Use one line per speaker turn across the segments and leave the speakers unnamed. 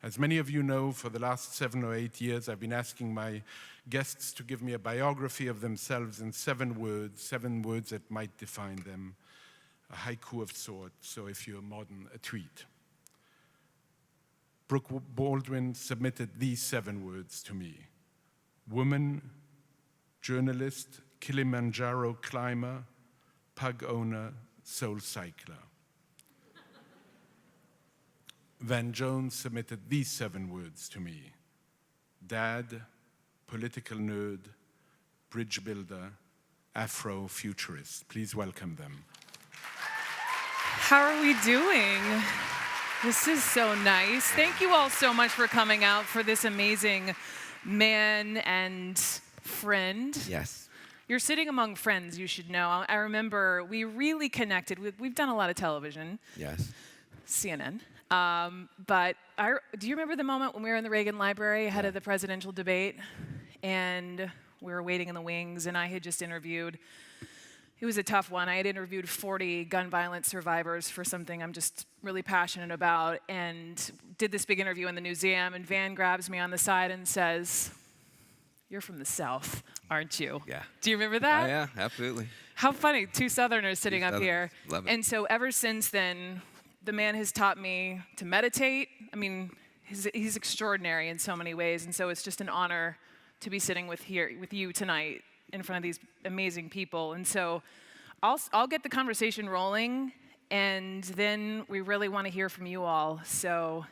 As many of you know, for the last 7 or 8 years, I've been asking my guests to give me a biography of themselves in 7 words that might define them, a haiku of sorts, so if you're modern, a tweet. Brooke Baldwin submitted these 7 words to me: woman, journalist, Kilimanjaro climber, pug owner, soul cycler. Van Jones submitted these 7 words to me: dad, political nerd, bridge builder, Afro-futurist. Please welcome them.
How are we doing? This is so nice. Thank you all so much for coming out for this amazing man and friend.
Yes.
You're sitting among friends, you should know. I remember we really connected. We've done a lot of television.
Yes.
CNN. But do you remember the moment when we were in the Reagan Library ahead of the presidential debate? And we were waiting in the wings, and I had just interviewed, it was a tough one. I had interviewed 40 gun violence survivors for something I'm just really passionate about, and did this big interview in the museum, and Van grabs me on the side and says, "You're from the South, aren't you?"
Yeah.
Do you remember that?
Yeah, absolutely.
How funny, 2 Southerners sitting up here.
Love it.
And so ever since then, the man has taught me to meditate. I mean, he's extraordinary in so many ways, and so it's just an honor to be sitting with you tonight in front of these amazing people. And so I'll get the conversation rolling, and then we really want to hear from you all. So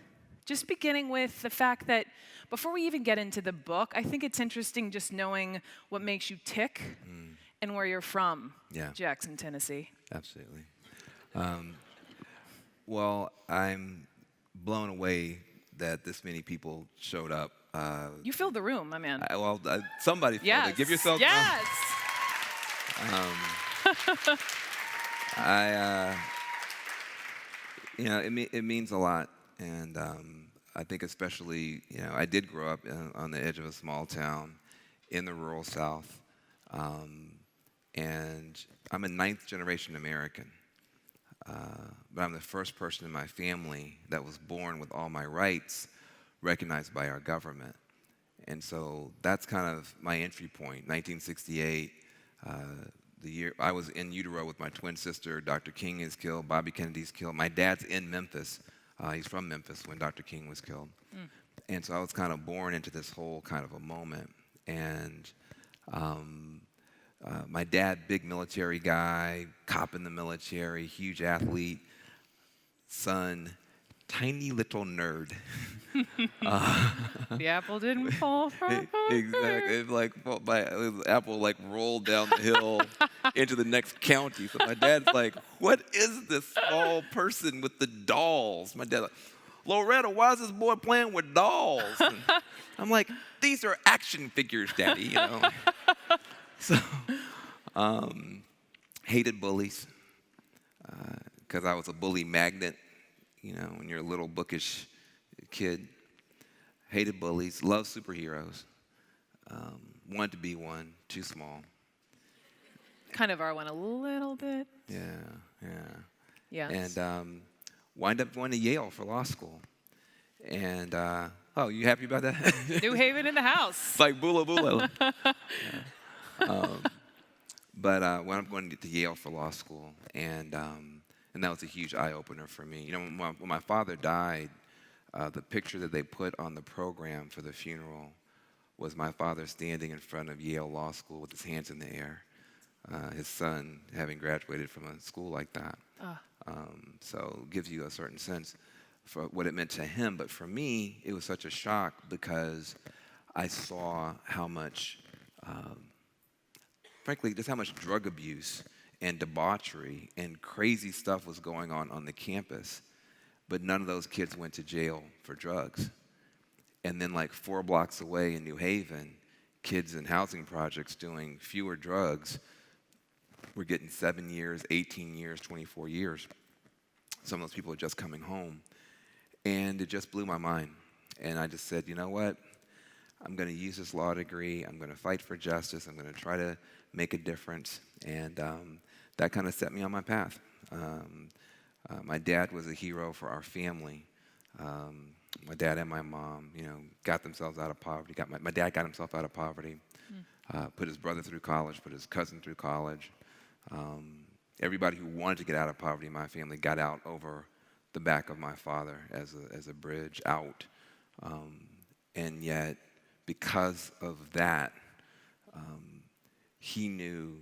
just beginning with the fact that before we even get into the book, I think it's interesting just knowing what makes you tick and where you're from, Jackson, Tennessee.
Absolutely. Well, I'm blown away that this many people showed up.
You filled the room, my man.
Somebody filled it. Give yourself.
Yes.
It means a lot, and I think especially, I did grow up on the edge of a small town in the rural South, and I'm a 9th generation American. But I'm the first person in my family that was born with all my rights recognized by our government. And so that's kind of my entry point. 1968, the year I was in utero with my twin sister. Dr. King is killed, Bobby Kennedy's killed. My dad's in Memphis. He's from Memphis when Dr. King was killed. And so I was kind of born into this whole kind of a moment. And my dad, big military guy, cop in the military, huge athlete. Son, tiny little nerd.
The apple didn't fall from
Exactly. The apple rolled down the hill into the next county. So my dad's like, "What is this small person with the dolls?" My dad's like, "Loretta, why is this boy playing with dolls?" And I'm like, "These are action figures, Daddy." So, hated bullies because I was a bully magnet. When you're a little bookish kid. Hated bullies, loved superheroes. Wanted to be one, too small.
Kind of are one a little bit.
Yeah. And wind up going to Yale for law school. And, you happy about that?
New Haven in the house.
It's like Bula Bula. But when I'm going to Yale for law school, and that was a huge eye-opener for me. When my father died, the picture that they put on the program for the funeral was my father standing in front of Yale Law School with his hands in the air, his son having graduated from a school like that. So it gives you a certain sense for what it meant to him. But for me, it was such a shock because I saw how much, frankly, just how much drug abuse and debauchery and crazy stuff was going on the campus, but none of those kids went to jail for drugs. And then 4 blocks away in New Haven, kids in housing projects doing fewer drugs were getting 7 years, 18 years, 24 years. Some of those people are just coming home. And it just blew my mind. And I just said, you know what? I'm going to use this law degree. I'm going to fight for justice. I'm going to try to make a difference. And that kind of set me on my path. My dad was a hero for our family. my dad and my mom, got themselves out of poverty. My dad got himself out of poverty, put his brother through college, put his cousin through college. Everybody who wanted to get out of poverty in my family got out over the back of my father as a bridge out. And yet, because of that, he knew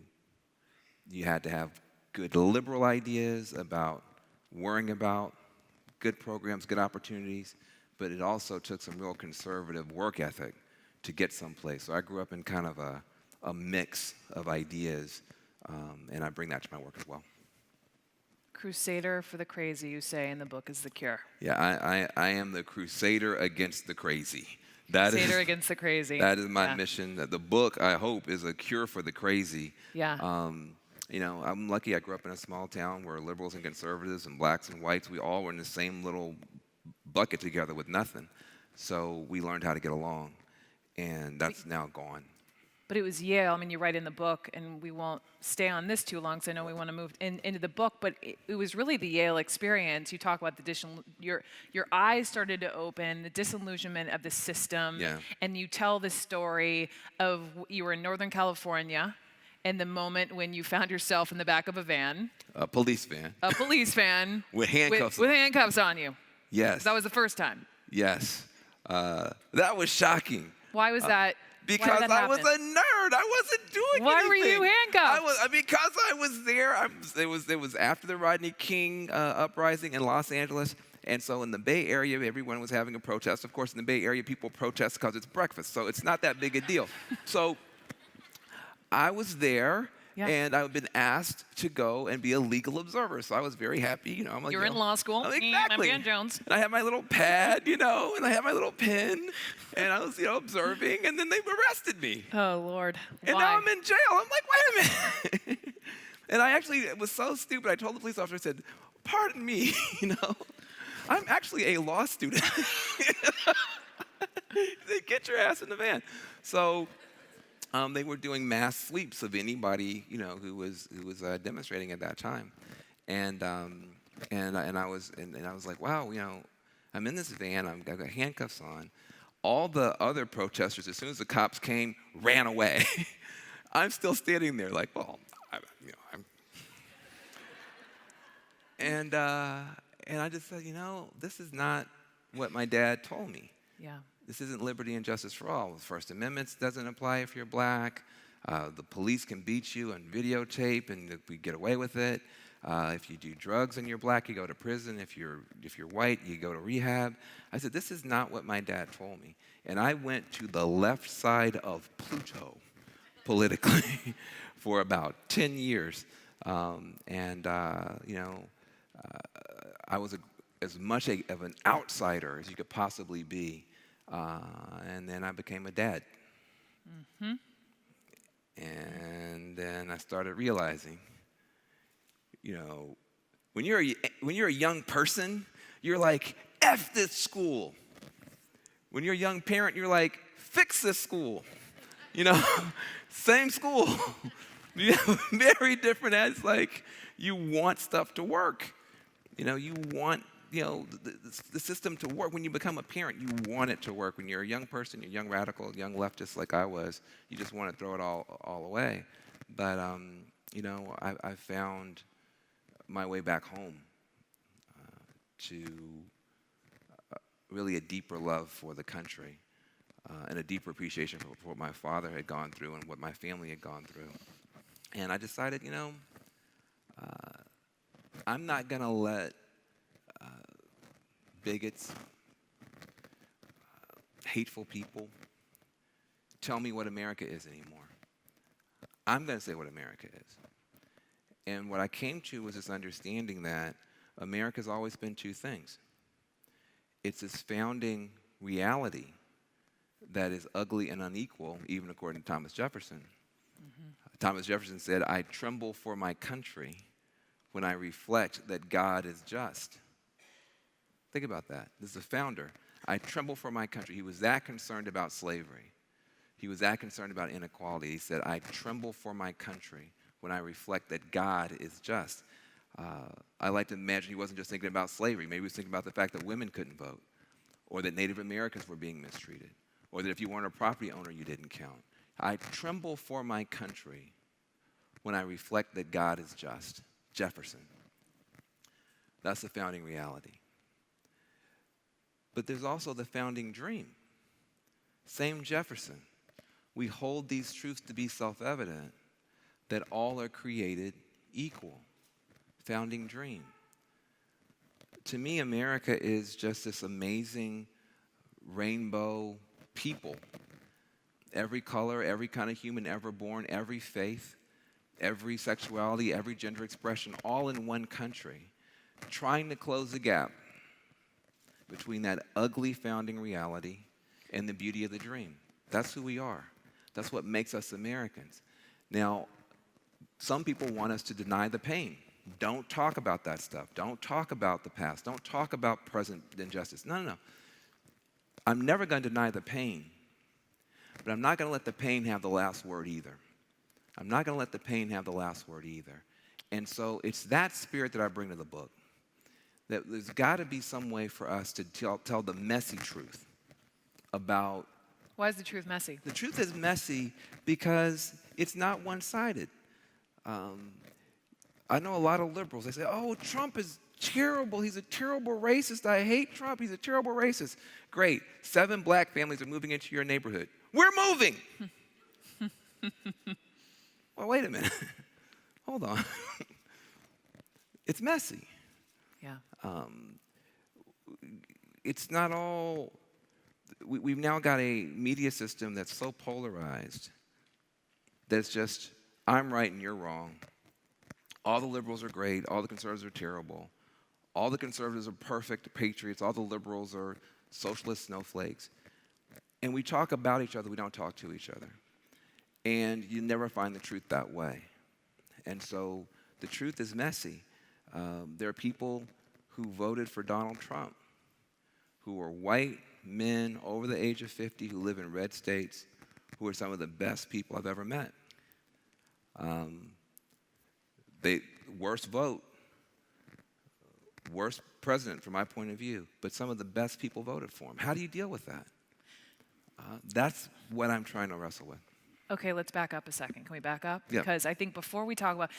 you had to have good liberal ideas about worrying about good programs, good opportunities, but it also took some real conservative work ethic to get someplace. So I grew up in kind of a mix of ideas, and I bring that to my work as well.
Crusader for the crazy, you say in the book, is the cure.
Yeah, I am the crusader against the crazy.
Crusader against the crazy.
That is my mission. The book, I hope, is a cure for the crazy.
Yeah.
I'm lucky I grew up in a small town where liberals and conservatives and blacks and whites, we all were in the same little bucket together with nothing. So we learned how to get along, and that's now gone.
But it was Yale. I mean, you write in the book, and we won't stay on this too long because I know we want to move into the book, but it was really the Yale experience. You talk about your eyes started to open, the disillusionment of the system, and you tell the story of you were in Northern California, and the moment when you found yourself in the back of a van.
A police van.
A police van.
With handcuffs on.
With handcuffs on you.
Yes.
That was the first time.
Yes. That was shocking.
Why was that?
Because I was a nerd. I wasn't doing anything.
Why were you handcuffed?
Because I was there. It was after the Rodney King uprising in Los Angeles. And so in the Bay Area, everyone was having a protest. Of course, in the Bay Area, people protest because it's breakfast. So it's not that big a deal. So I was there, and I've been asked to go and be a legal observer. So I was very happy. I'm like,
you're in law school.
Exactly.
I'm Jones.
And I had my little pad, and I had my little pen, and I was, observing, and then they arrested me.
Oh, Lord.
And
Why?
now I'm in jail. I'm like, wait a minute. And it was so stupid. I told the police officer, I said, pardon me, I'm actually a law student. They get your ass in the van. So they were doing mass sweeps of anybody, who was demonstrating at that time, and I was like, wow, I'm in this van, I've got handcuffs on. All the other protesters, as soon as the cops came, ran away. I'm still standing there, like, well, I'm. And I just said, this is not what my dad told me.
Yeah.
This isn't liberty and justice for all. The First Amendment doesn't apply if you're black. The police can beat you on videotape, and we get away with it. If you do drugs and you're black, you go to prison. If you're white, you go to rehab. I said, this is not what my dad told me. And I went to the left side of Pluto politically for about 10 years. I was as much of an outsider as you could possibly be. And then I became a dad. Mm-hmm. And then I started realizing, when you're a young person, you're like, F this school. When you're a young parent, you're like, fix this school. Same school. Very different. It's like you want stuff to work. You want the system to work. When you become a parent, you want it to work. When you're a young person, you're a young radical, young leftist like I was, you just want to throw it all away. But, I found my way back home to really a deeper love for the country and a deeper appreciation for what my father had gone through and what my family had gone through. And I decided, I'm not going to let bigots, hateful people tell me what America is anymore. I'm going to say what America is. And what I came to was this understanding that America's always been two things. It's this founding reality that is ugly and unequal, even according to Thomas Jefferson. Mm-hmm. Thomas Jefferson said, I tremble for my country when I reflect that God is just. Think about that. This is the founder. I tremble for my country. He was that concerned about slavery. He was that concerned about inequality. He said, I tremble for my country when I reflect that God is just. I like to imagine he wasn't just thinking about slavery. Maybe he was thinking about the fact that women couldn't vote, or that Native Americans were being mistreated, or that if you weren't a property owner, you didn't count. I tremble for my country when I reflect that God is just. Jefferson. That's the founding reality. But there's also the founding dream. Same Jefferson. We hold these truths to be self-evident, that all are created equal. Founding dream. To me, America is just this amazing rainbow people. Every color, every kind of human ever born, every faith, every sexuality, every gender expression, all in one country, trying to close the gap between that ugly founding reality and the beauty of the dream. That's who we are. That's what makes us Americans. Now, some people want us to deny the pain. Don't talk about that stuff. Don't talk about the past. Don't talk about present injustice. No. I'm never going to deny the pain, but I'm not going to let the pain have the last word either. I'm not going to let the pain have the last word either. And so it's that spirit that I bring to the book. That there's got to be some way for us to tell the messy truth about...
Why is the truth messy?
The truth is messy because it's not one-sided. I know a lot of liberals, they say, oh, Trump is terrible. He's a terrible racist. I hate Trump. He's a terrible racist. Great. 7 black families are moving into your neighborhood. We're moving. Well, wait a minute. Hold on. It's messy.
Yeah.
It's not all... We've now got a media system that's so polarized that it's just, I'm right and you're wrong. All the liberals are great. All the conservatives are terrible. All the conservatives are perfect patriots. All the liberals are socialist snowflakes. And we talk about each other. We don't talk to each other. And you never find the truth that way. And so the truth is messy. There are people who voted for Donald Trump who are white men over the age of 50 who live in red states who are some of the best people I've ever met. Worst vote, worst president from my point of view, but some of the best people voted for him. How do you deal with that? That's what I'm trying to wrestle with.
Okay, let's back up a second. Can we back up?
Yeah.
Because I think before we talk about,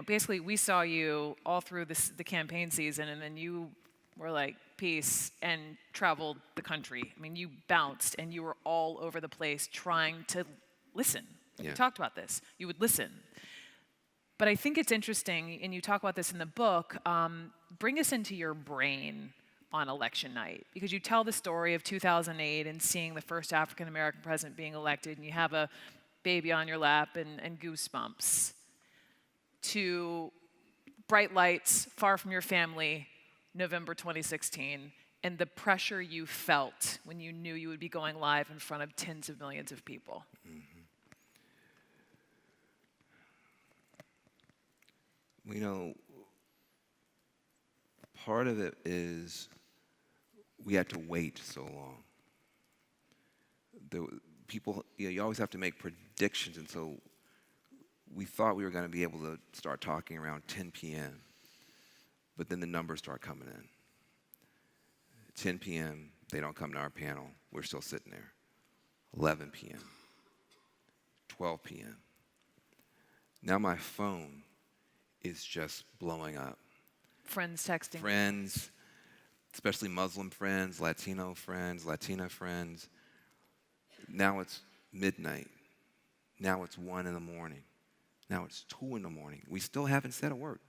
basically we saw you all through the campaign season, and then you were like, peace, and traveled the country. I mean, you bounced, and you were all over the place trying to listen.
Yeah.
We talked about this. You would listen. But I think it's interesting, and you talk about this in the book, bring us into your brain on election night, because you tell the story of 2008 and seeing the first African-American president being elected, and you have a baby on your lap and goosebumps, to bright lights, far from your family, November 2016, and the pressure you felt when you knew you would be going live in front of tens of millions of people.
Mm-hmm. Part of it is we had to wait so long. You always have to make predictions, and so we thought we were going to be able to start talking around 10 p.m., but then the numbers start coming in. 10 p.m., they don't come to our panel. We're still sitting there. 11 p.m., 12 p.m. Now my phone is just blowing up.
Friends texting.
Friends, especially Muslim friends, Latino friends, Latina friends. Now it's midnight. Now it's 1 in the morning. Now it's 2 in the morning. We still haven't said a word.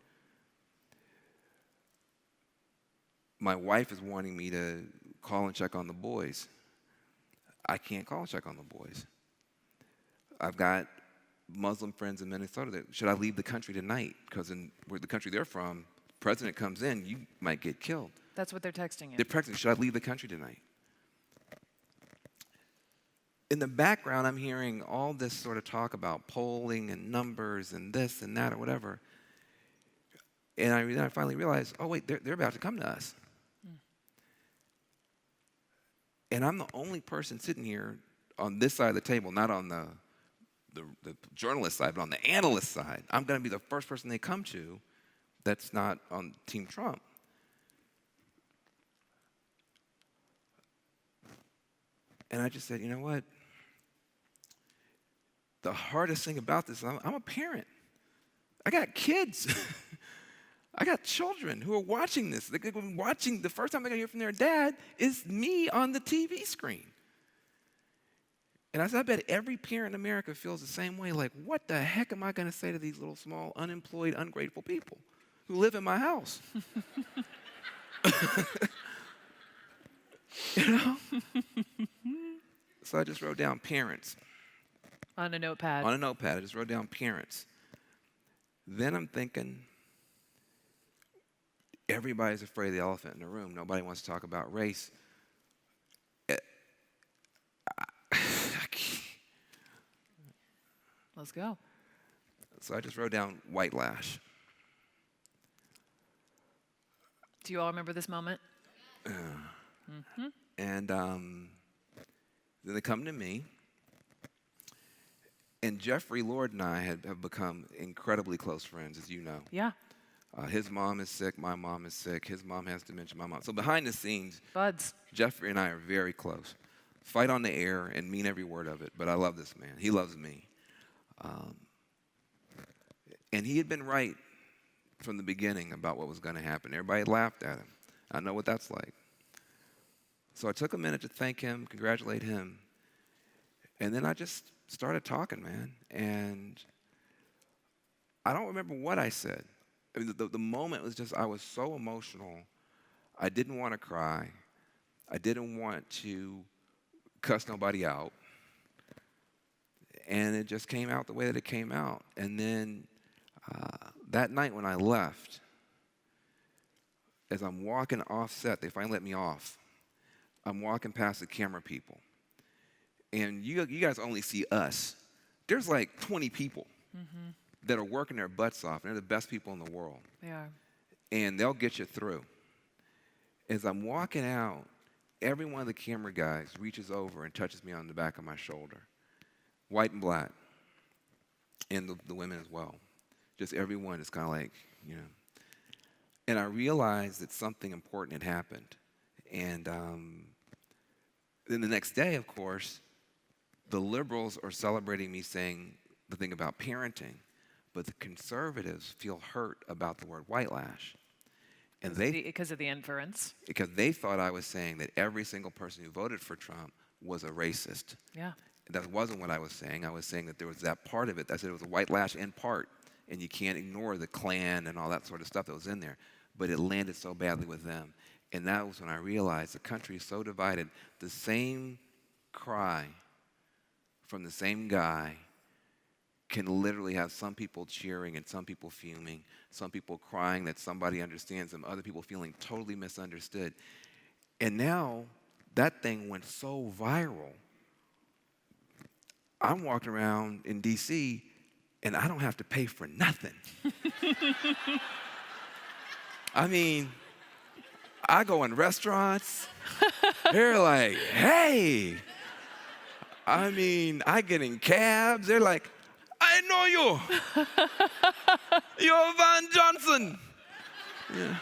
My wife is wanting me to call and check on the boys. I can't call and check on the boys. I've got Muslim friends in Minnesota that, should I leave the country tonight? Because in where the country they're from, president comes in, you might get killed.
That's what they're texting you.
They're texting, should I leave the country tonight? In the background, I'm hearing all this sort of talk about polling and numbers and this and that or whatever. And I finally realized, oh, wait, they're about to come to us. And I'm the only person sitting here on this side of the table, not on the journalist side, but on the analyst side. I'm going to be the first person they come to that's not on Team Trump. And I just said, you know what? The hardest thing about this, I'm a parent. I got kids. I got children who are watching this. They're watching, the first time they're going to hear from their dad is me on the TV screen. And I said, I bet every parent in America feels the same way. Like, what the heck am I going to say to these little, small, unemployed, ungrateful people who live in my house? You know? So I just wrote down parents.
On a notepad.
On a notepad, I just wrote down parents. Then I'm thinking, everybody's afraid of the elephant in the room. Nobody wants to talk about race.
Let's go.
So I just wrote down white lash.
Do you all remember this moment?
And then they come to me. And Jeffrey Lord and I have become incredibly close friends, as you know.
Yeah.
His mom is sick. My mom is sick. His mom has dementia. My mom. So behind the scenes,
Buds.
Jeffrey and I are very close. Fight on the air and mean every word of it. But I love this man. He loves me. And he had been right from the beginning about what was going to happen. Everybody laughed at him. I know what that's like. So I took a minute to thank him, congratulate him. And then I just started talking, man. And I don't remember what I said. I mean, the moment was just, I was so emotional. I didn't want to cry. I didn't want to cuss nobody out. And it just came out the way that it came out. And then that night when I left, as I'm walking off set, they finally let me off. I'm walking past the camera people. And you guys only see us. There's like 20 people that are working their butts off, and they're the best people in the world.
They are.
And they'll get you through. As I'm walking out, every one of the camera guys reaches over and touches me on the back of my shoulder. White and black. And the women as well. Just everyone is kind of like, you know. And I realized that something important had happened. And then the next day, of course, the liberals are celebrating me saying the thing about parenting, but the conservatives feel hurt about the word white lash. And
Because of the inference.
Because they thought I was saying that every single person who voted for Trump was a racist.
Yeah.
That wasn't what I was saying. I was saying that there was that part of it. I said it was a white lash in part, and you can't ignore the Klan and all that sort of stuff that was in there. But it landed so badly with them. And that was when I realized the country is so divided. The same cry from the same guy can literally have some people cheering and some people fuming, some people crying that somebody understands them, other people feeling totally misunderstood. And now that thing went so viral. I'm walking around in D.C. and I don't have to pay for nothing. I mean, I go in restaurants, they're like, hey. I mean, I get in cabs, they're like, I know you. You're Van Johnson. Yeah.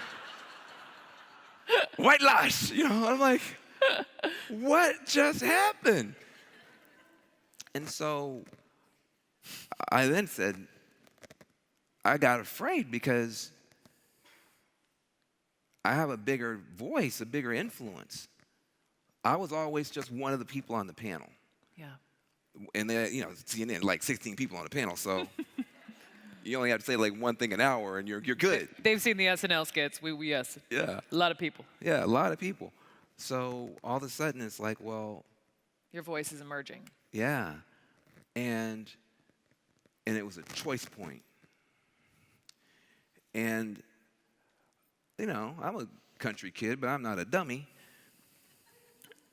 White lash, you know, I'm like, what just happened? And so I then said, I got afraid because I have a bigger voice, a bigger influence. I was always just one of the people on the panel.
Yeah.
And then, you know, CNN, like 16 people on the panel, so you only have to say like one thing an hour and you're good.
They've seen the SNL skits. Yes.
Yeah.
A lot of people.
Yeah, a lot of people. So all of a sudden it's like, well.
Your voice is emerging.
Yeah. And it was a choice point. And, you know, I'm a country kid, but I'm not a dummy.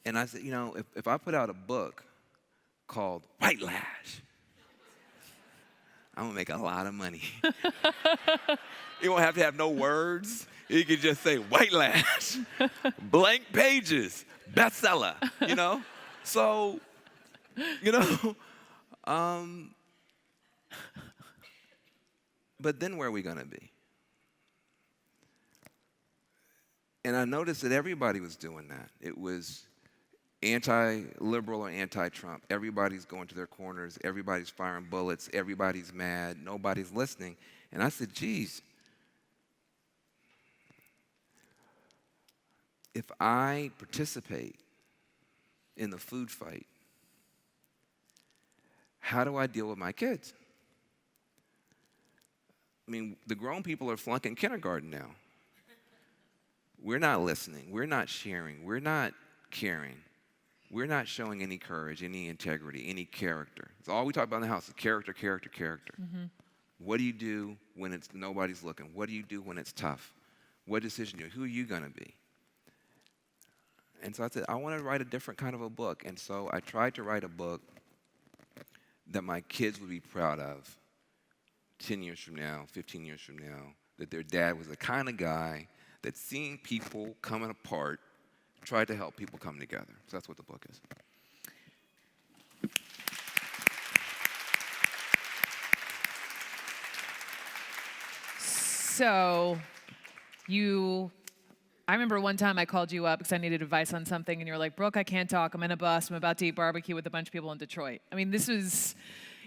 And I said, you know, if I put out a book called White Lash, I'm going to make a lot of money. You won't have to have no words. You can just say White Lash, blank pages, bestseller, you know? So, you know, but then where are we going to be? And I noticed that everybody was doing that. It was anti-liberal or anti-Trump. Everybody's going to their corners. Everybody's firing bullets. Everybody's mad. Nobody's listening. And I said, geez, if I participate in the food fight, how do I deal with my kids? I mean, the grown people are flunking kindergarten now. We're not listening. We're not sharing. We're not caring. We're not showing any courage, any integrity, any character. It's all we talk about in the house is character, character, character. Mm-hmm. What do you do when it's nobody's looking? What do you do when it's tough? What decision do you? Who are you going to be? And so I said, I want to write a different kind of a book. And so I tried to write a book that my kids would be proud of 10 years from now, 15 years from now, that their dad was the kind of guy that seeing people coming apart tried to help people come together. So that's what the book is.
So I remember one time I called you up because I needed advice on something, and you were like, Brooke, I can't talk. I'm in a bus. I'm about to eat barbecue with a bunch of people in Detroit. I mean,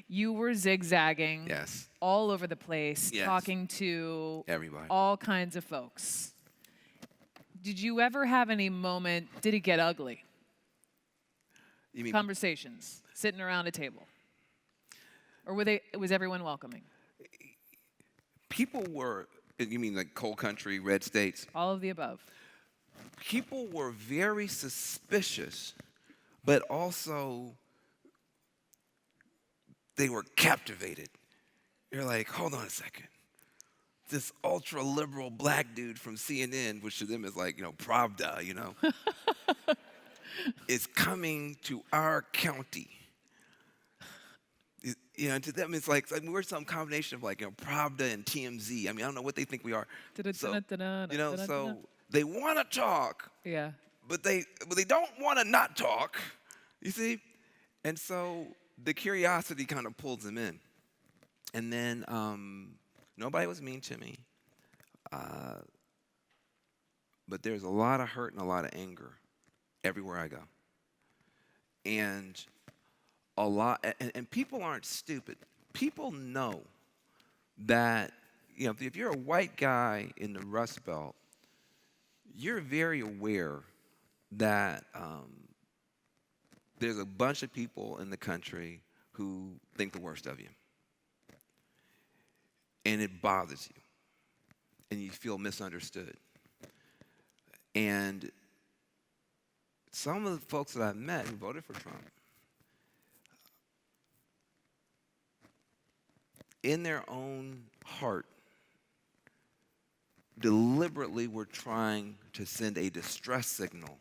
you were zigzagging all over the place, talking to
everybody,
all kinds of folks. Did you ever have any moment, did it get ugly?
You mean
conversations, sitting around a table? Or was everyone welcoming?
People were, you mean like coal country, red states?
All of the above.
People were very suspicious, but also they were captivated. You're like, hold on a second. This ultra-liberal black dude from CNN, which to them is like, Pravda, is coming to our county. To them it's like we're some combination of like, Pravda and TMZ. I mean, I don't know what they think we are. So they want to talk, but they don't want to not talk, you see? And so the curiosity kind of pulls them in. And then nobody was mean to me. But there's a lot of hurt and a lot of anger everywhere I go. And and people aren't stupid. People know that, if you're a white guy in the Rust Belt, you're very aware that there's a bunch of people in the country who think the worst of you. And it bothers you. And you feel misunderstood. And some of the folks that I've met who voted for Trump, in their own heart, deliberately were trying to send a distress signal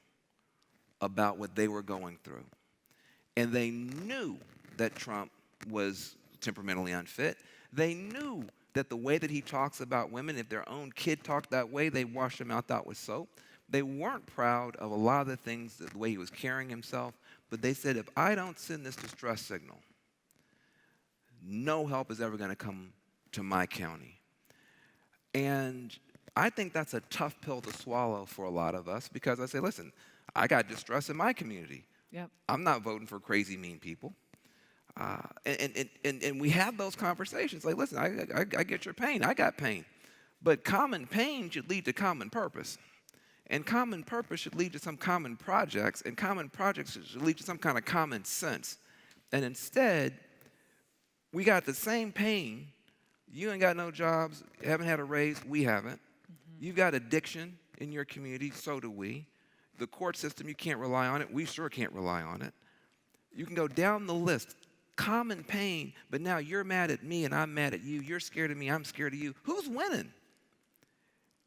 about what they were going through. And they knew that Trump was temperamentally unfit. They knew that the way that he talks about women, if their own kid talked that way, they washed their mouth out with soap. They weren't proud of a lot of the things, the way he was carrying himself, but they said, if I don't send this distress signal, no help is ever going to come to my county. And I think that's a tough pill to swallow for a lot of us, because I say, listen, I got distress in my community.
Yep.
I'm not voting for crazy, mean people. And we have those conversations. Like, listen, I get your pain. I got pain. But common pain should lead to common purpose. And common purpose should lead to some common projects. And common projects should lead to some kind of common sense. And instead, we got the same pain. You ain't got no jobs, haven't had a raise, we haven't. Mm-hmm. You've got addiction in your community, so do we. The court system, you can't rely on it, we sure can't rely on it. You can go down the list. Common pain, but now you're mad at me and I'm mad at you. You're scared of me, I'm scared of you. Who's winning?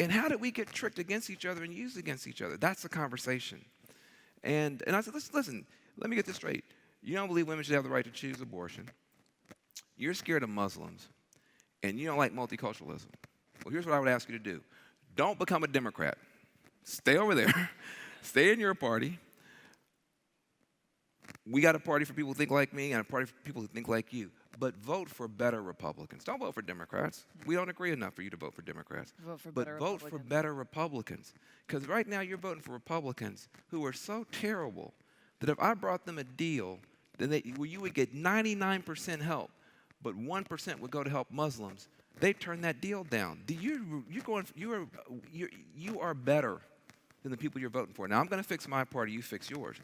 And how did we get tricked against each other and used against each other? That's the conversation. And I said, listen, let me get this straight. You don't believe women should have the right to choose abortion. You're scared of Muslims, and you don't like multiculturalism. Well, here's what I would ask you to do. Don't become a Democrat. Stay over there. Stay in your party. We got a party for people who think like me and a party for people who think like you. But vote for better Republicans. Don't vote for Democrats. We don't agree enough for you to vote for Democrats.
Vote for
better Republicans. Because right now you're voting for Republicans who are so terrible that if I brought them a deal, then where you would get 99% help, but 1% would go to help Muslims, they turn that deal down. You are better than the people you're voting for. Now, I'm going to fix my party, you fix yours.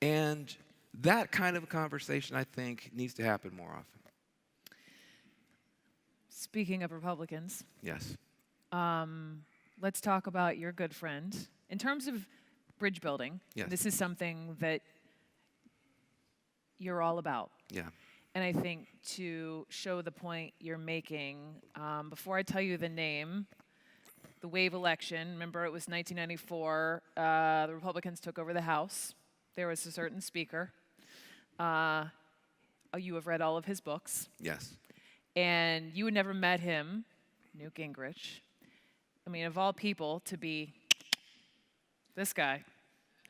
And that kind of a conversation, I think, needs to happen more often.
Speaking of Republicans,
Yes.
let's talk about your good friend. In terms of bridge building,
Yes.
this is something that you're all about.
Yeah.
And I think to show the point you're making, before I tell you the name, the wave election, remember it was 1994, the Republicans took over the House. There was a certain speaker. You have read all of his books.
Yes.
And you had never met him, Newt Gingrich. I mean, of all people, to be this guy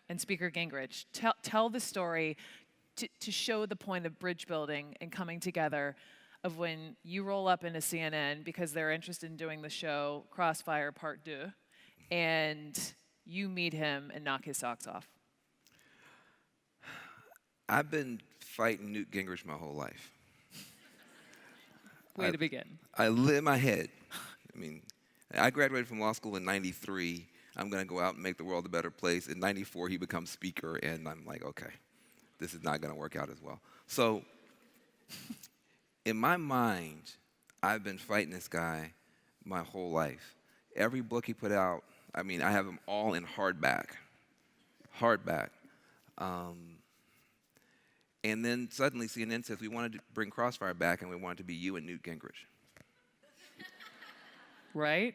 and Speaker Gingrich. Tell the story to show the point of bridge building and coming together of when you roll up into CNN because they're interested in doing the show Crossfire Part 2, and you meet him and knock his socks off.
I've been fighting Newt Gingrich my whole life.
Way to begin.
I live in my head. I mean, I graduated from law school in 93. I'm going to go out and make the world a better place. In 94, he becomes speaker, and I'm like, okay, this is not going to work out as well. So in my mind, I've been fighting this guy my whole life. Every book he put out, I mean, I have them all in hardback. And then suddenly CNN says, we wanted to bring Crossfire back, and we want it to be you and Newt Gingrich.
Right?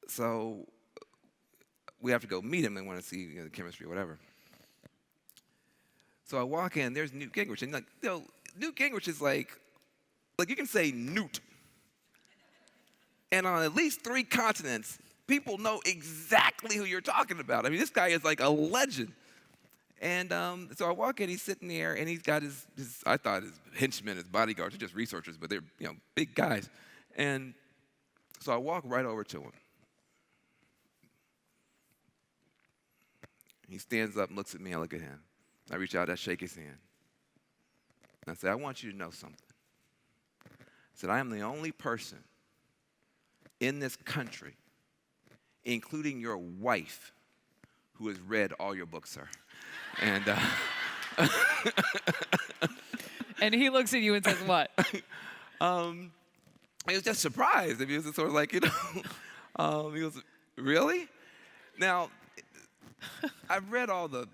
So we have to go meet him and want to see the chemistry or whatever. So I walk in, there's Newt Gingrich. And Newt Gingrich is like you can say Newt. And on at least 3 continents, people know exactly who you're talking about. I mean, this guy is like a legend. And so I walk in, he's sitting there, and he's got his I thought his henchmen, his bodyguards, they're just researchers, but they're big guys. And so I walk right over to him. He stands up and looks at me, I look at him. I reach out, I shake his hand. And I say, I want you to know something. I said, I am the only person in this country, including your wife, who has read all your books, sir. And
and he looks at you and says, what?
He was just surprised. I mean, he was sort of like, he goes, really? Now, I've read all the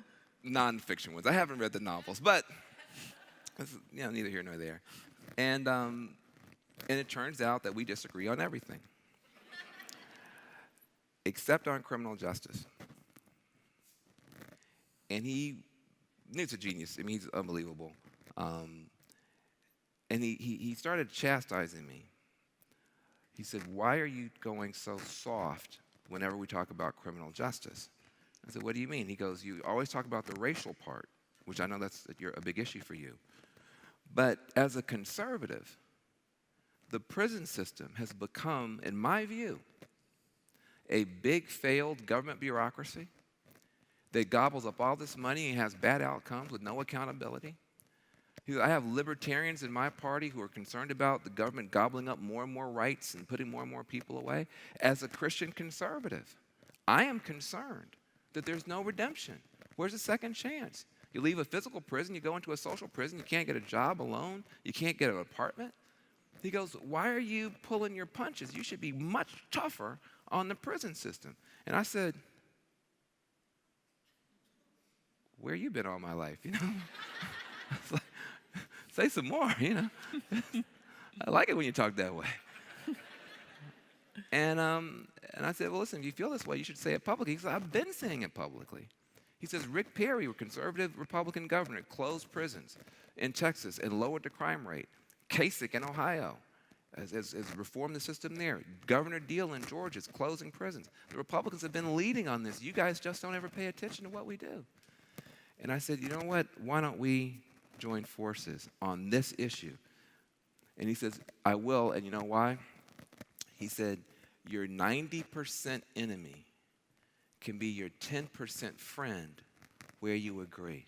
nonfiction ones. I haven't read the novels, but this is, neither here nor there. And it turns out that we disagree on everything, except on criminal justice. And Newt's a genius. I mean, he's unbelievable. And he started chastising me. He said, why are you going so soft whenever we talk about criminal justice? I said, what do you mean? He goes, you always talk about the racial part, which I know that's a big issue for you. But as a conservative, the prison system has become, in my view, a big failed government bureaucracy that gobbles up all this money and has bad outcomes with no accountability. I have libertarians in my party who are concerned about the government gobbling up more and more rights and putting more and more people away. As a Christian conservative, I am concerned that there's no redemption. Where's the second chance? You leave a physical prison, you go into a social prison, you can't get a job alone, you can't get an apartment. He goes, why are you pulling your punches? You should be much tougher on the prison system. And I said, where you been all my life, I was like, say some more, I like it when you talk that way. And I said, well, listen, if you feel this way, you should say it publicly. He said, I've been saying it publicly. He says, Rick Perry, a conservative Republican governor, closed prisons in Texas and lowered the crime rate. Kasich in Ohio has reformed the system there. Governor Deal in Georgia is closing prisons. The Republicans have been leading on this. You guys just don't ever pay attention to what we do. And I said, you know what? Why don't we join forces on this issue? And he says, I will, and you know why? He said, your 90% enemy can be your 10% friend where you agree.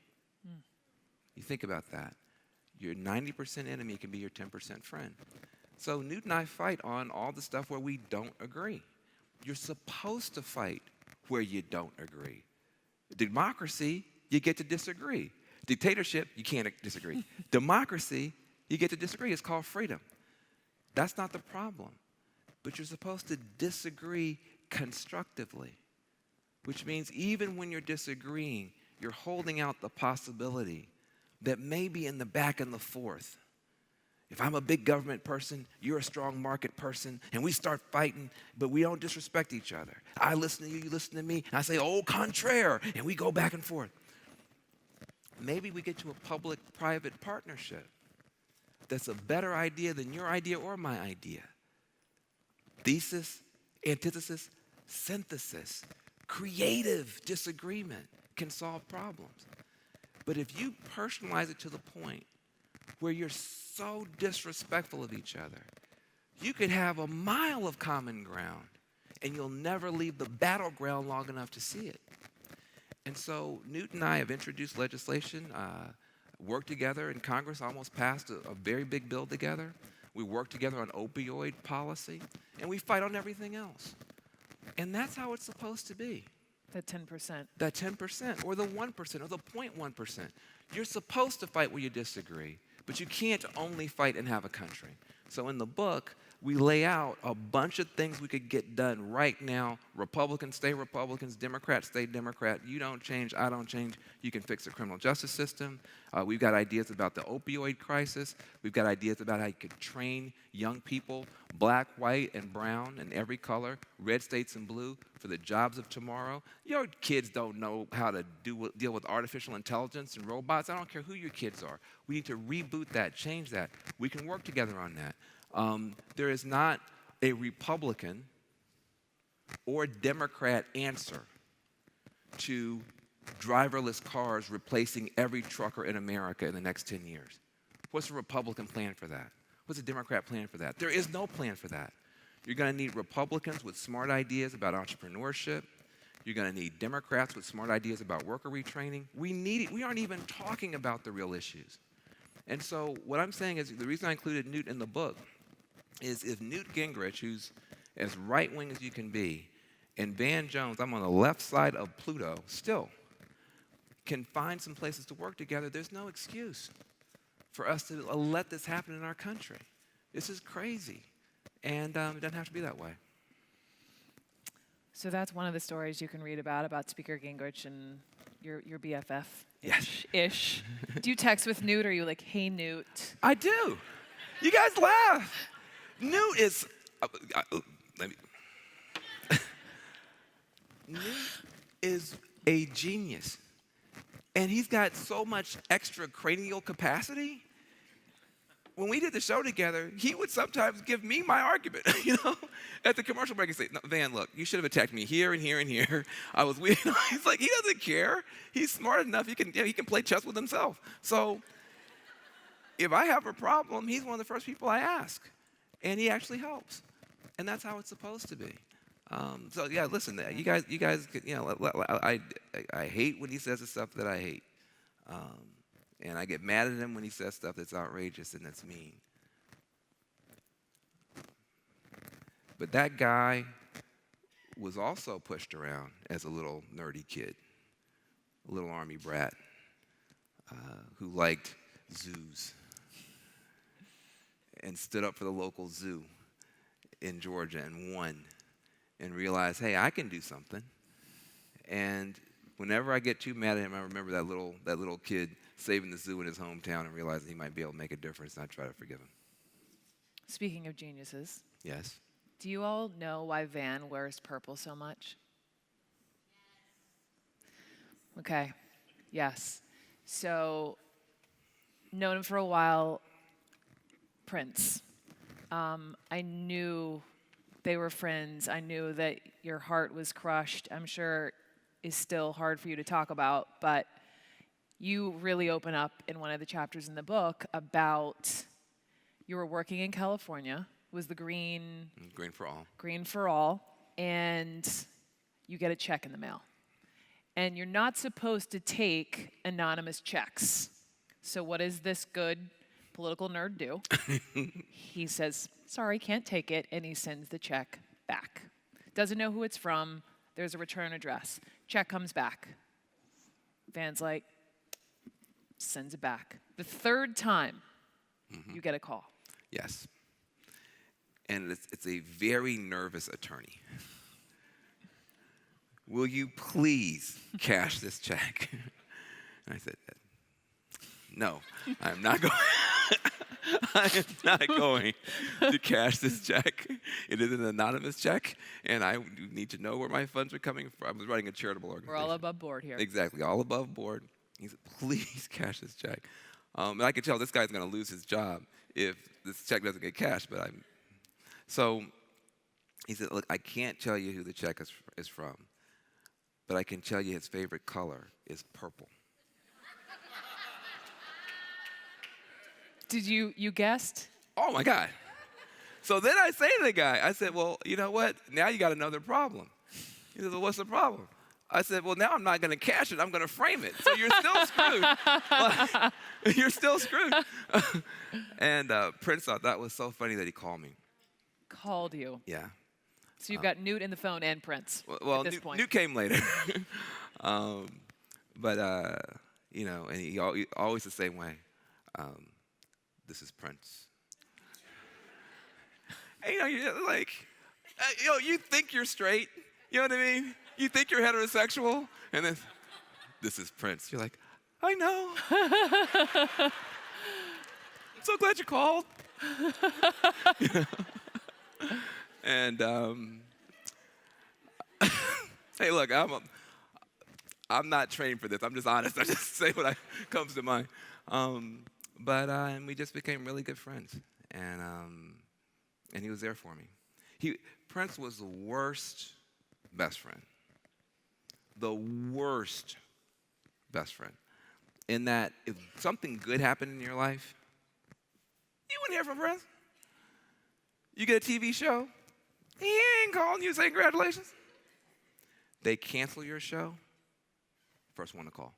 You think about that. Your 90% enemy can be your 10% friend. So Newt and I fight on all the stuff where we don't agree. You're supposed to fight where you don't agree. Democracy, you get to disagree. Dictatorship, you can't disagree. Democracy, you get to disagree. It's called freedom. That's not the problem. But you're supposed to disagree constructively, which means even when you're disagreeing, you're holding out the possibility that maybe in the back and the forth, if I'm a big government person, you're a strong market person, and we start fighting, but we don't disrespect each other. I listen to you, you listen to me, and I say, au contraire, and we go back and forth. Maybe we get to a public-private partnership that's a better idea than your idea or my idea. Thesis, antithesis, synthesis, creative disagreement can solve problems. But if you personalize it to the point where you're so disrespectful of each other, you could have a mile of common ground and you'll never leave the battleground long enough to see it. And so Newt and I have introduced legislation, worked together in Congress, almost passed a very big bill together. We work together on opioid policy, and we fight on everything else. And that's how it's supposed to be.
That 10%.
That 10%, or the 1%, or the 0.1%. You're supposed to fight where you disagree, but you can't only fight and have a country. So in the book, we lay out a bunch of things we could get done right now. Republicans stay Republicans, Democrats stay Democrat. You don't change, I don't change. You can fix the criminal justice system. We've got ideas about the opioid crisis. We've got ideas about how you could train young people, black, white, and brown, and every color, red states and blue, for the jobs of tomorrow. Your kids don't know how to deal with artificial intelligence and robots. I don't care who your kids are. We need to reboot that, change that. We can work together on that. There is not a Republican or Democrat answer to driverless cars replacing every trucker in America in the next 10 years. What's the Republican plan for that? What's the Democrat plan for that? There is no plan for that. You're going to need Republicans with smart ideas about entrepreneurship. You're going to need Democrats with smart ideas about worker retraining. We aren't even talking about the real issues. And so what I'm saying is the reason I included Newt in the book is if Newt Gingrich, who's as right-wing as you can be, and Van Jones, I'm on the left side of Pluto, still can find some places to work together, there's no excuse for us to let this happen in our country. This is crazy, and it doesn't have to be that way.
So that's one of the stories you can read about Speaker Gingrich and your BFF.
Yes.
Ish. Do you text with Newt, or are you like, hey, Newt?
I do. You guys laugh. Newt is, Newt is a genius. And he's got so much extra cranial capacity. When we did the show together, he would sometimes give me my argument, at the commercial break and say, no, Van, look, you should have attacked me here and here and here. I was weird. He's like, he doesn't care. He's smart enough. He can play chess with himself. So if I have a problem, he's one of the first people I ask. And he actually helps. And that's how it's supposed to be. So yeah, listen, you guys, I hate when he says the stuff that I hate. And I get mad at him when he says stuff that's outrageous and that's mean. But that guy was also pushed around as a little nerdy kid, a little army brat who liked zoos and stood up for the local zoo in Georgia and won and realized, hey, I can do something. And whenever I get too mad at him, I remember that little kid saving the zoo in his hometown and realizing he might be able to make a difference, and I try to forgive him.
Speaking of geniuses.
Yes.
Do you all know why Van wears purple so much? Okay. Yes. So, known him for a while, Prince. I knew they were friends. I knew that your heart was crushed. I'm sure is still hard for you to talk about, but you really open up in one of the chapters in the book about you were working in California, was the Green for All, and you get a check in the mail. and you're not supposed to take anonymous checks. So what does this good political nerd do? He says, sorry, can't take it, and he sends the check back. Doesn't know who it's from. There's a return address. Check comes back. Van's like, sends it back. The third time, you get a call.
Yes. And it's a very nervous attorney. Will you please cash this check? And I said, no, I'm not going. I am not going to cash this check. It is an anonymous check, and I need to know where my funds are coming from. I was running a charitable organization.
We're all above board here.
Exactly, all above board. He said, please cash this check. And I could tell this guy's going to lose his job if this check doesn't get cashed. So he said, look, I can't tell you who the check is from, but I can tell you his favorite color is purple.
Did you guessed?
Oh, my God. So then I say to the guy, I said, well, you know what? Now you got another problem. He said, well, what's the problem? I said, well, now I'm not going to cash it. I'm going to frame it. So you're still screwed. Like, you're still screwed. And Prince thought that was so funny that he called me.
Called you.
Yeah.
So you've got Newt in the phone and Prince
Well,
at this point.
Newt came later. You know, and he always the same way. This is Prince. And, you know, you're like, you think you're straight. You know what I mean? You think you're heterosexual, and then this is Prince. You're like, I know. I'm so glad you called. You know? And hey, look, I'm not trained for this. I'm just honest. I just say what comes to mind. And we just became really good friends, and he was there for me. Prince was the worst best friend. The worst best friend. In that if something good happened in your life, you wouldn't hear from Prince. You get a TV show, he ain't calling you saying congratulations. They cancel your show, first one to call.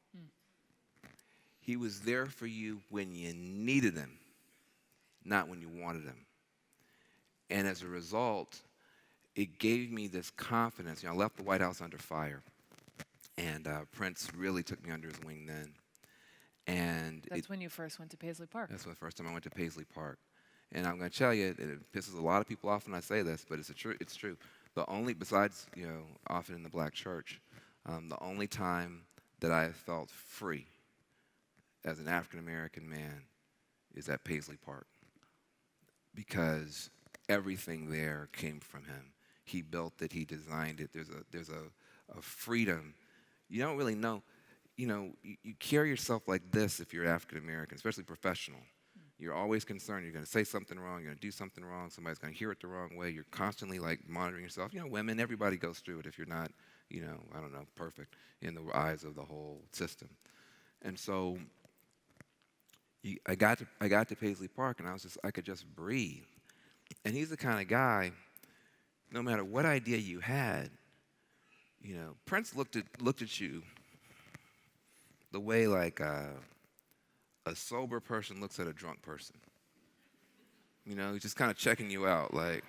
He was there for you when you needed him, not when you wanted him. And as a result, it gave me this confidence. You know, I left the White House under fire, and Prince really took me under his wing then. And
That's when you first went to Paisley Park.
That's the first time I went to Paisley Park. And I'm going to tell you, it pisses a lot of people off when I say this, but it's true. The only, besides, you know, often in the black church, the only time that I have felt free as an African-American man is at Paisley Park, because everything there came from him. He built it, he designed it. There's a freedom. You don't really know. You know, you carry yourself like this if you're African-American, especially professional. You're always concerned you're going to say something wrong, you're going to do something wrong, somebody's going to hear it the wrong way. You're constantly like monitoring yourself. You know, women, everybody goes through it if you're not, you know, I don't know, perfect in the eyes of the whole system. And so I got to Paisley Park, and I could just breathe. And he's the kind of guy, no matter what idea you had, you know, Prince looked at you the way like a sober person looks at a drunk person. You know, he's just kind of checking you out, like.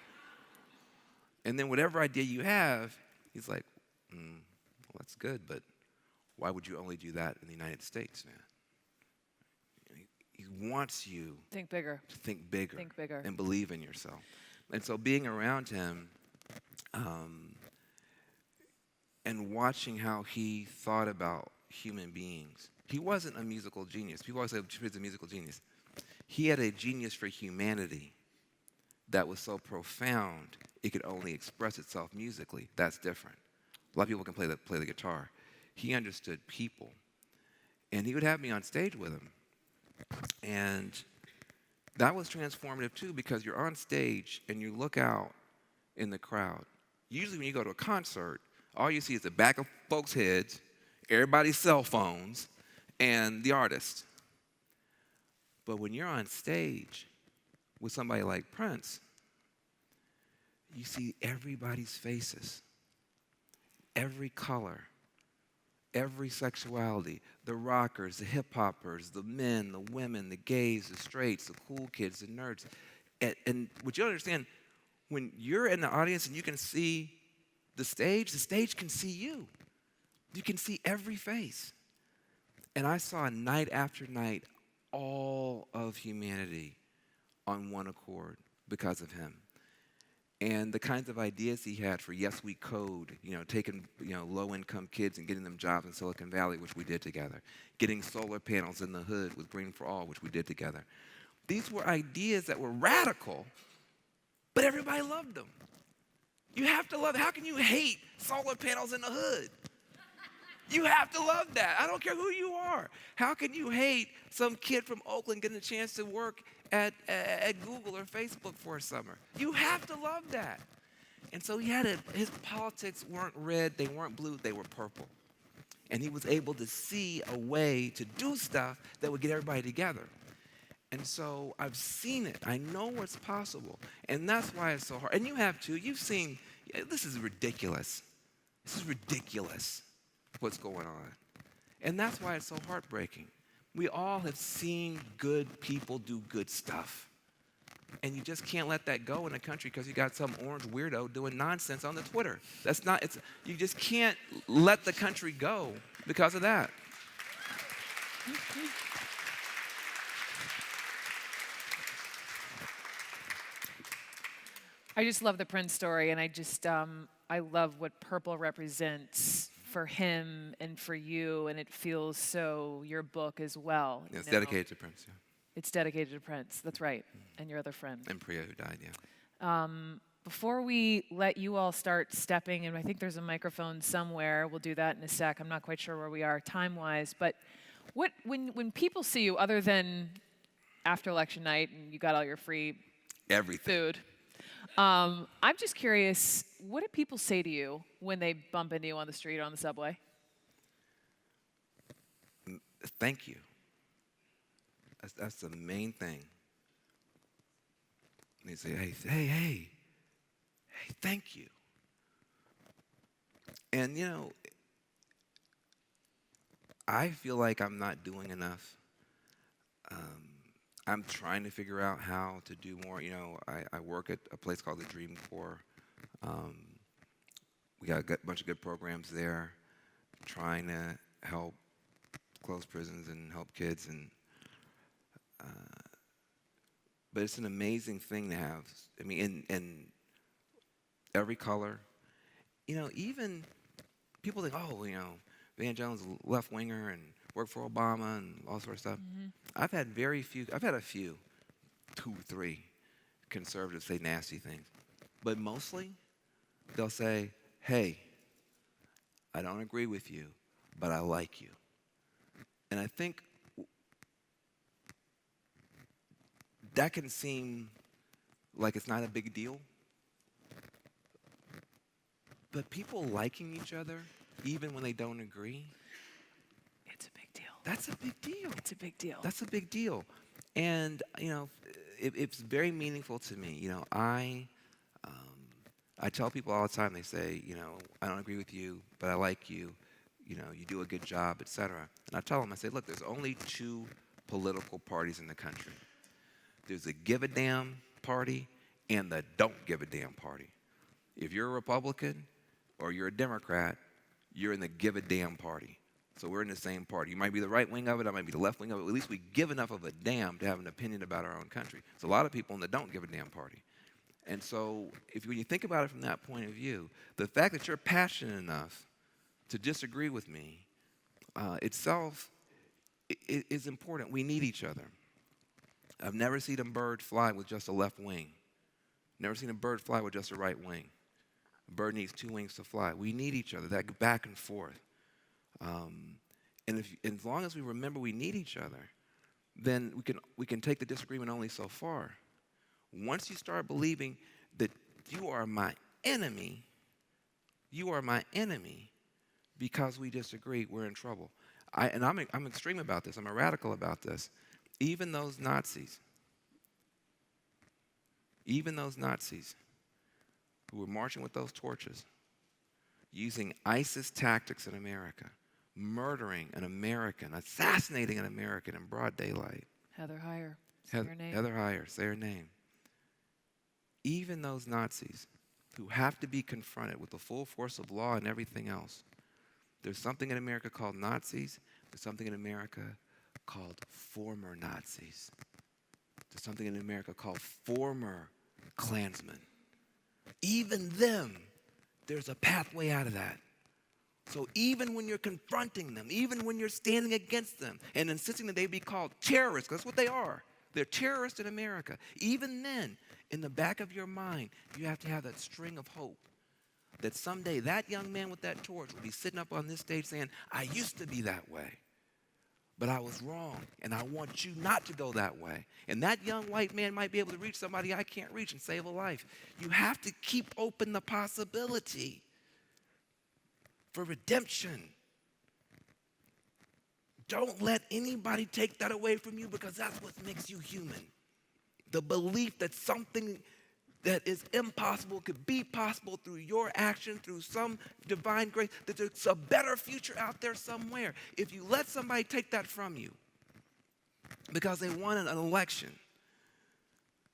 And then whatever idea you have, he's like, well, that's good, but why would you only do that in the United States, man? He wants you
Think bigger.
to think bigger,
bigger,
and believe in yourself. And so being around him and watching how he thought about human beings. He wasn't a musical genius. People always say he's a musical genius. He had a genius for humanity that was so profound it could only express itself musically. That's different. A lot of people can play the guitar. He understood people. And he would have me on stage with him. And that was transformative too, because you're on stage and you look out in the crowd. Usually when you go to a concert, all you see is the back of folks' heads, everybody's cell phones, and the artist. But when you're on stage with somebody like Prince, you see everybody's faces, every color, every sexuality, the rockers, the hip-hoppers, the men, the women, the gays, the straights, the cool kids, the nerds. And what you understand, when you're in the audience and you can see the stage can see you. You can see every face. And I saw night after night all of humanity on one accord because of him. And the kinds of ideas he had for Yes We Code, taking low-income kids and getting them jobs in Silicon Valley, which we did together. Getting solar panels in the hood with Green for All, which we did together. These were ideas that were radical, but everybody loved them. You have to love it. How can you hate solar panels in the hood? You have to love that. I don't care who you are. How can you hate some kid from Oakland getting a chance to work at Google or Facebook for a summer? You have to love that. And so his politics weren't red, they weren't blue, they were purple. And he was able to see a way to do stuff that would get everybody together. And so I've seen it. I know what's possible. And that's why it's so hard. And you have too. You've seen, this is ridiculous. This is ridiculous what's going on. And that's why it's so heartbreaking. We all have seen good people do good stuff. And you just can't let that go in a country because you got some orange weirdo doing nonsense on the Twitter. You just can't let the country go because of that.
I just love the Prince story, and I love what purple represents for him and for you, and it feels so your book as well.
Yeah, it's dedicated to Prince, yeah.
It's dedicated to Prince, that's right, and your other friend.
And Priya, who died, yeah.
Before we let you all start stepping, and I think there's a microphone somewhere, we'll do that in a sec. I'm not quite sure where we are time-wise, but when people see you, other than after election night and you got all your free food, I'm just curious, what do people say to you when they bump into you on the street or on the subway?
Thank you. That's the main thing. They say, hey, thank you. And I feel like I'm not doing enough. I'm trying to figure out how to do more. I work at a place called the Dream Corps. We got a bunch of good programs there, trying to help close prisons and help kids. But it's an amazing thing to have. I mean, in every color. Even people think, Van Jones is a left-winger and worked for Obama and all sort of stuff. Mm-hmm. I've had a few, 2, 3 conservatives say nasty things. But mostly, they'll say, hey, I don't agree with you, but I like you. And I think that can seem like it's not a big deal. But people liking each other, even when they don't agree,
it's a big deal.
That's a big deal.
It's a big deal.
That's a big deal. And, it's very meaningful to me. I tell people all the time, they say, I don't agree with you, but I like you. You do a good job, etc. And I tell them, I say, look, there's only 2 political parties in the country. There's a give a damn party and the don't give a damn party. If you're a Republican or you're a Democrat, you're in the give a damn party. So we're in the same party. You might be the right wing of it, I might be the left wing of it. At least we give enough of a damn to have an opinion about our own country. There's a lot of people in the don't give a damn party. And so when you think about it from that point of view, the fact that you're passionate enough to disagree with me itself is important. We need each other. I've never seen a bird fly with just a left wing. Never seen a bird fly with just a right wing. A bird needs 2 wings to fly. We need each other, that back and forth. And as long as we remember we need each other, then we can take the disagreement only so far. Once you start believing that you are my enemy because we disagree, we're in trouble. I'm extreme about this. I'm a radical about this. Even those Nazis who were marching with those torches, using ISIS tactics in America, murdering an American, assassinating an American in broad daylight.
Heather Heyer, say her name.
Heather Heyer, say her name. Even those Nazis who have to be confronted with the full force of law and everything else, there's something in America called Nazis. There's something in America called former Nazis. There's something in America called former Klansmen. Even them, there's a pathway out of that. So even when you're confronting them, even when you're standing against them and insisting that they be called terrorists, because that's what they are. They're terrorists in America. Even then, in the back of your mind, you have to have that string of hope that someday that young man with that torch will be sitting up on this stage saying, I used to be that way, but I was wrong, and I want you not to go that way. And that young white man might be able to reach somebody I can't reach and save a life. You have to keep open the possibility for redemption. Don't let anybody take that away from you, because that's what makes you human. The belief that something that is impossible could be possible through your action, through some divine grace, that there's a better future out there somewhere. If you let somebody take that from you because they won an election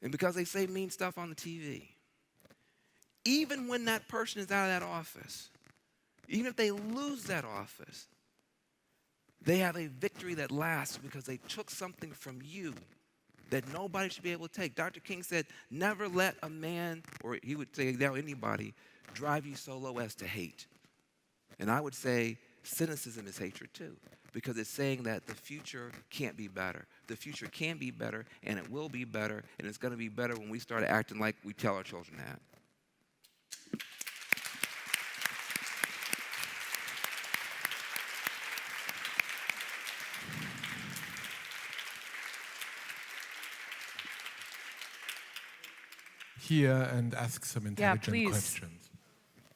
and because they say mean stuff on the TV, even when that person is out of that office, even if they lose that office, they have a victory that lasts because they took something from you that nobody should be able to take. Dr. King said, never let a man, or he would say now anybody, drive you so low as to hate. And I would say cynicism is hatred too, because it's saying that the future can't be better. The future can be better, and it will be better, and it's going to be better when we start acting like we tell our children that.
Here and ask some intelligent
please.
questions.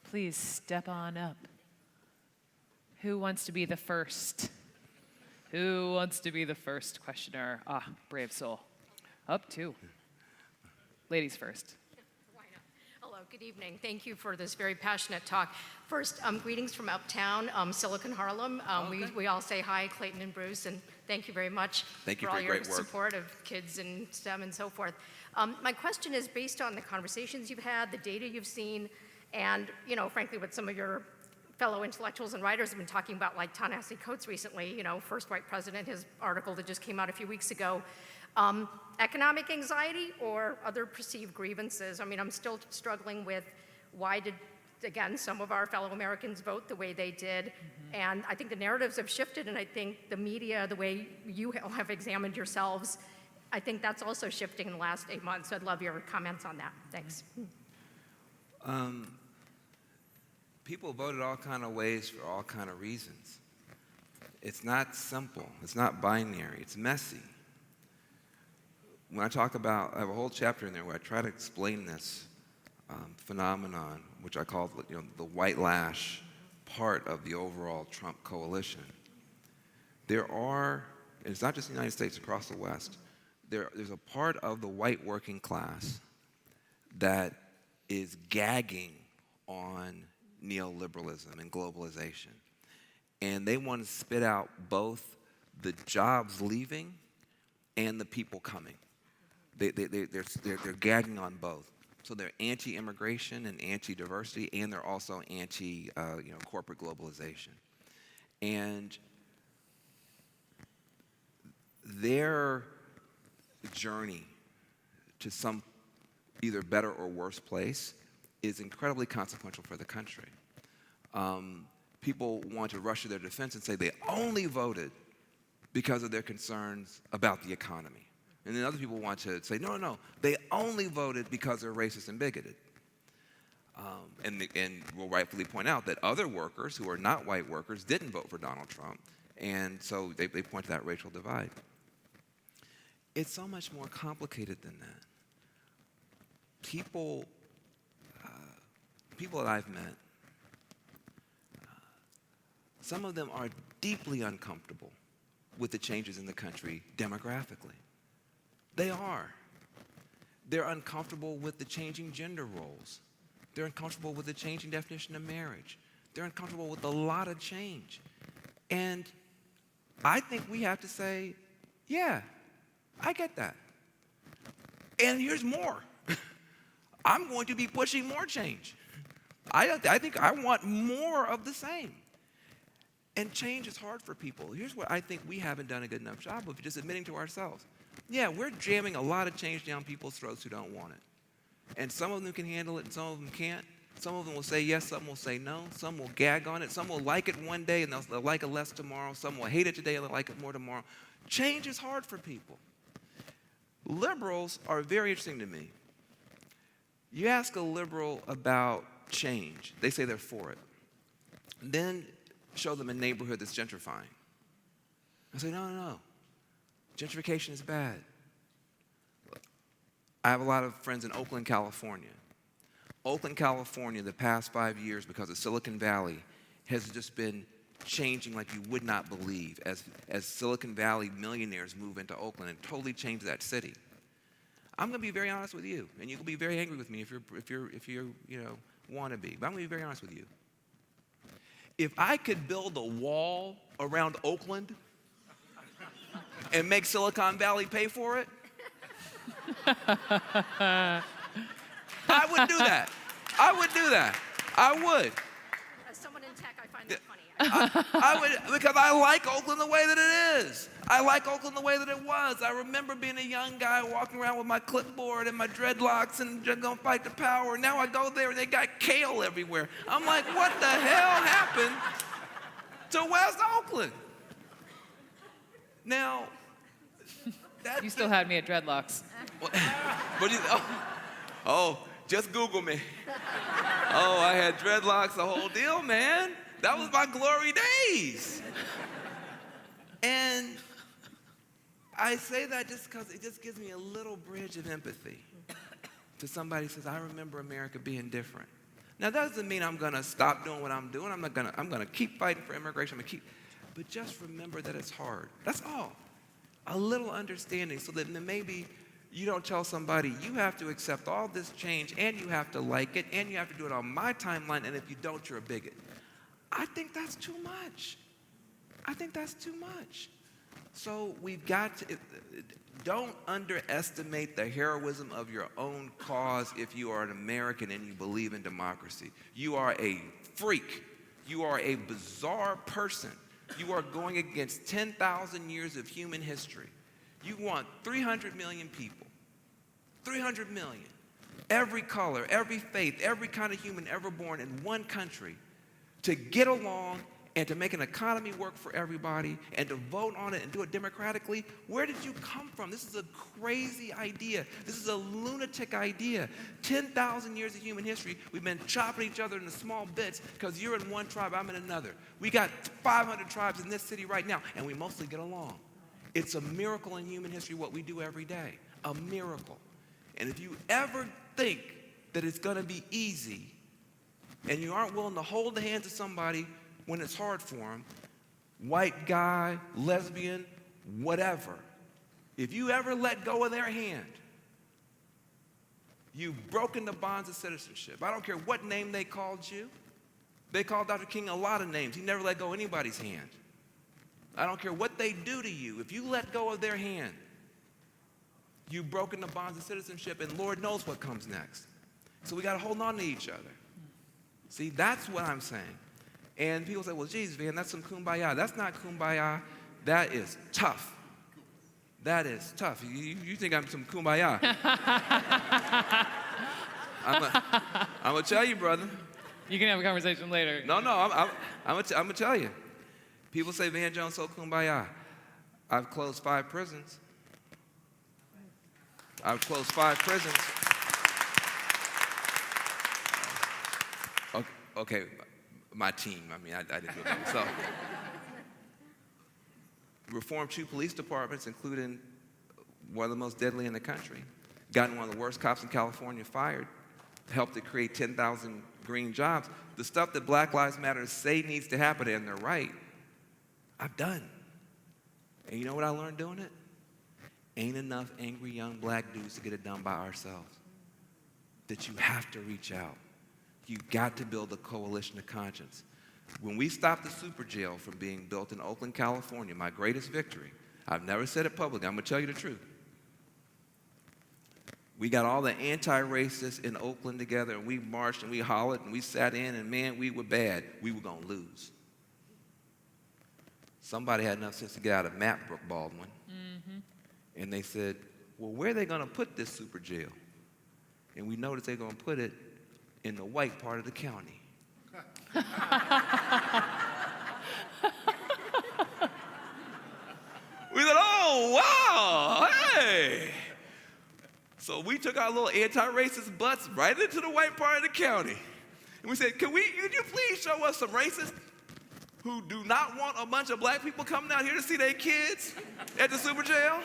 Please step on up. Who wants to be the first? Who wants to be the first questioner? Ah, brave soul. Up two. Ladies first.
Why not? Hello, good evening. Thank you for this very passionate talk. First, greetings from uptown, Silicon Harlem. We all say hi, Clayton and Bruce, and thank you very much
Thank you
for all
for your
your
great work.
support of kids in STEM and so forth. My question is based on the conversations you've had, the data you've seen, and, you know, frankly, what some of your fellow intellectuals and writers have been talking about, like Ta-Nehisi Coates recently, you know, first white president, his article that just came out a few weeks ago. Economic anxiety or other perceived grievances? I mean, I'm still struggling with why did, again, some of our fellow Americans vote the way they did. Mm-hmm. And I think the narratives have shifted, and I think the media, the way you have examined yourselves, I think that's also shifting in the last 8 months. So I'd love your comments on that. Thanks.
People voted all kind of ways for all kind of reasons. It's not simple. It's not binary. It's messy. When I talk about, I have a whole chapter in there where I try to explain this phenomenon, which I call, you know, the white lash part of the overall Trump coalition. There are, and it's not just the United States, across the West, there's a part of the white working class that is gagging on neoliberalism and globalization. And they want to spit out both the jobs leaving and the people coming. They're gagging on both. So they're anti-immigration and anti-diversity, and they're also anti-corporate globalization. And their journey to some either better or worse place is incredibly consequential for the country. People want to rush to their defense and say they only voted because of their concerns about the economy. And then other people want to say, no, they only voted because they're racist and bigoted. And will rightfully point out that other workers who are not white workers didn't vote for Donald Trump. And so they point to that racial divide. It's so much more complicated than that. People that I've met, some of them are deeply uncomfortable with the changes in the country demographically. They are. They're uncomfortable with the changing gender roles. They're uncomfortable with the changing definition of marriage. They're uncomfortable with a lot of change. And I think we have to say, yeah, I get that. And here's more. I'm going to be pushing more change. I think I want more of the same. And change is hard for people. Here's what I think we haven't done a good enough job of, just admitting to ourselves. Yeah, we're jamming a lot of change down people's throats who don't want it. And some of them can handle it and some of them can't. Some of them will say yes, some will say no. Some will gag on it. Some will like it one day and they'll like it less tomorrow. Some will hate it today and they'll like it more tomorrow. Change is hard for people. Liberals are very interesting to me. You ask a liberal about change, they say they're for it. Then show them a neighborhood that's gentrifying. I say, no. Gentrification is bad. I have a lot of friends in Oakland, California. Oakland, California, the past 5 years, because of Silicon Valley, has just been changing like you would not believe as Silicon Valley millionaires move into Oakland and totally change that city. I'm going to be very honest with you, and you can be very angry with me if you want to be. But I'm going to be very honest with you. If I could build a wall around Oakland and make Silicon Valley pay for it, I would do that. I would do that. I would.
As someone in tech, I find that funny.
I would, because I like Oakland the way that it is. I like Oakland the way that it was. I remember being a young guy walking around with my clipboard and my dreadlocks and just gonna fight the power. Now I go there and they got kale everywhere. I'm like, what the hell happened to West Oakland? Now,
You still had me at dreadlocks.
Just Google me. Oh, I had dreadlocks, the whole deal, man. That was my glory days. And I say that just because it just gives me a little bridge of empathy to somebody who says, I remember America being different. Now, that doesn't mean I'm going to stop doing what I'm doing. I'm going to keep fighting for immigration. But just remember that it's hard. That's all. A little understanding so that maybe you don't tell somebody, you have to accept all this change, and you have to like it, and you have to do it on my timeline, and if you don't, you're a bigot. I think that's too much. I think that's too much. So we've got to, don't underestimate the heroism of your own cause if you are an American and you believe in democracy. You are a freak. You are a bizarre person. You are going against 10,000 years of human history. You want 300 million people, 300 million, every color, every faith, every kind of human ever born in one country to get along and to make an economy work for everybody and to vote on it and do it democratically. Where did you come from? This is a crazy idea. This is a lunatic idea. 10,000 years of human history, we've been chopping each other into small bits because you're in one tribe, I'm in another. We got 500 tribes in this city right now, and we mostly get along. It's a miracle in human history what we do every day, a miracle. And if you ever think that it's going to be easy and you aren't willing to hold the hands of somebody when it's hard for them, white guy, lesbian, whatever, if you ever let go of their hand, you've broken the bonds of citizenship. I don't care what name they called you. They called Dr. King a lot of names. He never let go of anybody's hand. I don't care what they do to you. If you let go of their hand, you've broken the bonds of citizenship, and Lord knows what comes next. So we got to hold on to each other. See, that's what I'm saying. And people say, well, geez, Van, that's some kumbaya. That's not kumbaya. That is tough. That is tough. You think I'm some kumbaya. I'm going to tell you, brother.
You can have a conversation later.
No, I'm going to tell you. People say Van Jones so kumbaya. I've closed 5 prisons. I've closed 5 prisons. Okay, my team. I mean, I didn't do that myself. Reformed 2 police departments, including one of the most deadly in the country. Gotten one of the worst cops in California fired. Helped to create 10,000 green jobs. The stuff that Black Lives Matter say needs to happen, and they're right, I've done. And you know what I learned doing it? Ain't enough angry young black dudes to get it done by ourselves. That you have to reach out. You've got to build a coalition of conscience. When we stopped the super jail from being built in Oakland, California, my greatest victory, I've never said it publicly, I'm going to tell you the truth. We got all the anti-racists in Oakland together, and we marched and we hollered and we sat in, and man, we were bad. We were going to lose. Somebody had enough sense to get out a map, Brooke Baldwin, and they said, well, where are they going to put this super jail? And we noticed they're going to put it in the white part of the county. We said, oh, wow, hey. So we took our little anti-racist butts right into the white part of the county. And we said, could you please show us some racists who do not want a bunch of black people coming out here to see their kids at the super jail?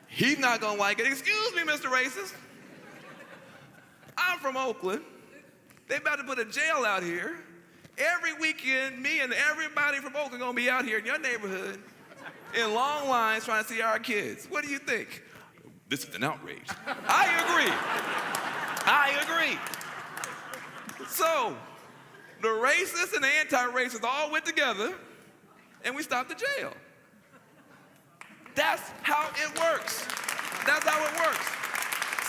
He's not gonna like it. Excuse me, Mr. Racist. I'm from Oakland. They about to put a jail out here. Every weekend, me and everybody from Oakland gonna be out here in your neighborhood in long lines trying to see our kids. What do you think? This is an outrage. I agree. So, the racists and the anti-racists all went together, and we stopped the jail. That's how it works. That's how it works.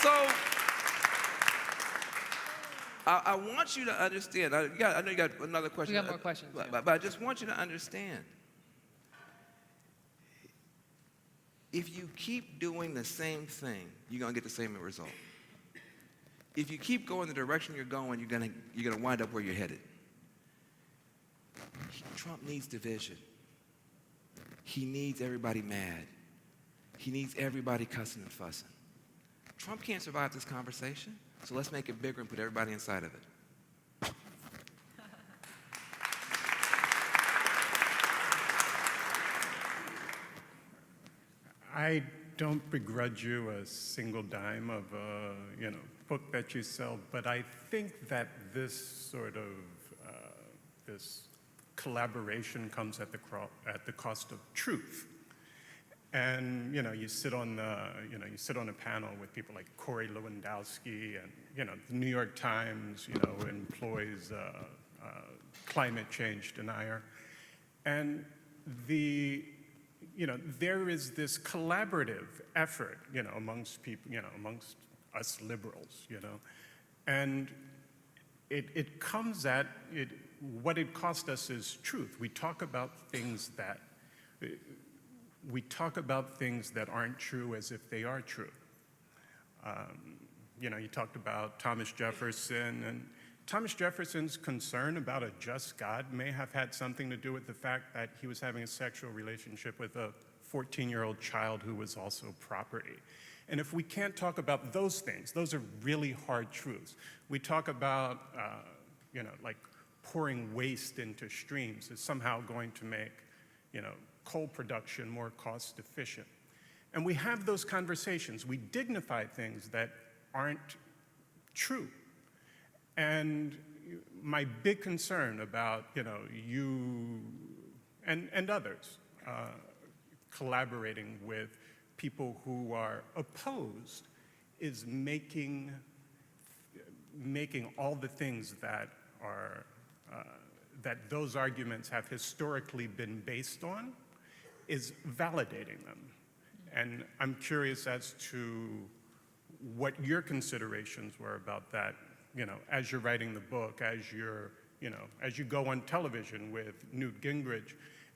So, I want you to understand. I know you got another question.
We got more questions.
But I just want you to understand. If you keep doing the same thing, you're gonna get the same result. If you keep going the direction you're going, you're gonna wind up where you're headed. Trump needs division. He needs everybody mad. He needs everybody cussing and fussing. Trump can't survive this conversation, so let's make it bigger and put everybody inside of it.
I don't begrudge you a single dime of a book that you sell, but I think that this sort of this collaboration comes at the cost of truth. And you sit on a panel with people like Corey Lewandowski, and the New York Times employs climate change denier, and there is this collaborative effort, amongst people, amongst us liberals, and it comes at it. What it cost us is truth. We talk about things that aren't true as if they are true. You talked about Thomas Jefferson, and Thomas Jefferson's concern about a just God may have had something to do with the fact that he was having a sexual relationship with a 14-year-old child who was also property. And if we can't talk about those things, those are really hard truths. We talk about, like pouring waste into streams is somehow going to make, coal production more cost efficient. And we have those conversations. We dignify things that aren't true. And my big concern about, you and others collaborating with people who are opposed is making all the things that are, that those arguments have historically been based on, is validating them. And I'm curious as to what your considerations were about that, as you're writing the book, as you go on television with Newt Gingrich.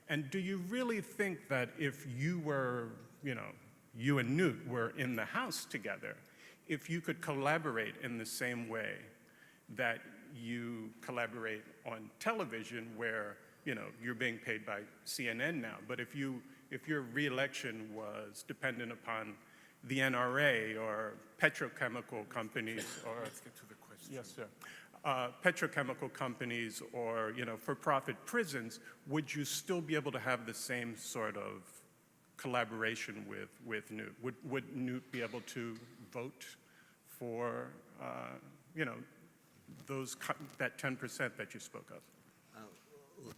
And do you really think that if you were, you and Newt were in the House together, if you could collaborate in the same way that you collaborate on television where, you're being paid by CNN now, but if your re-election was dependent upon the NRA or petrochemical companies or...
Let's get to the question.
Yes, sir. Petrochemical companies or, for-profit prisons, would you still be able to have the same sort of collaboration with Newt? Would Newt be able to vote for, that 10% that you spoke of?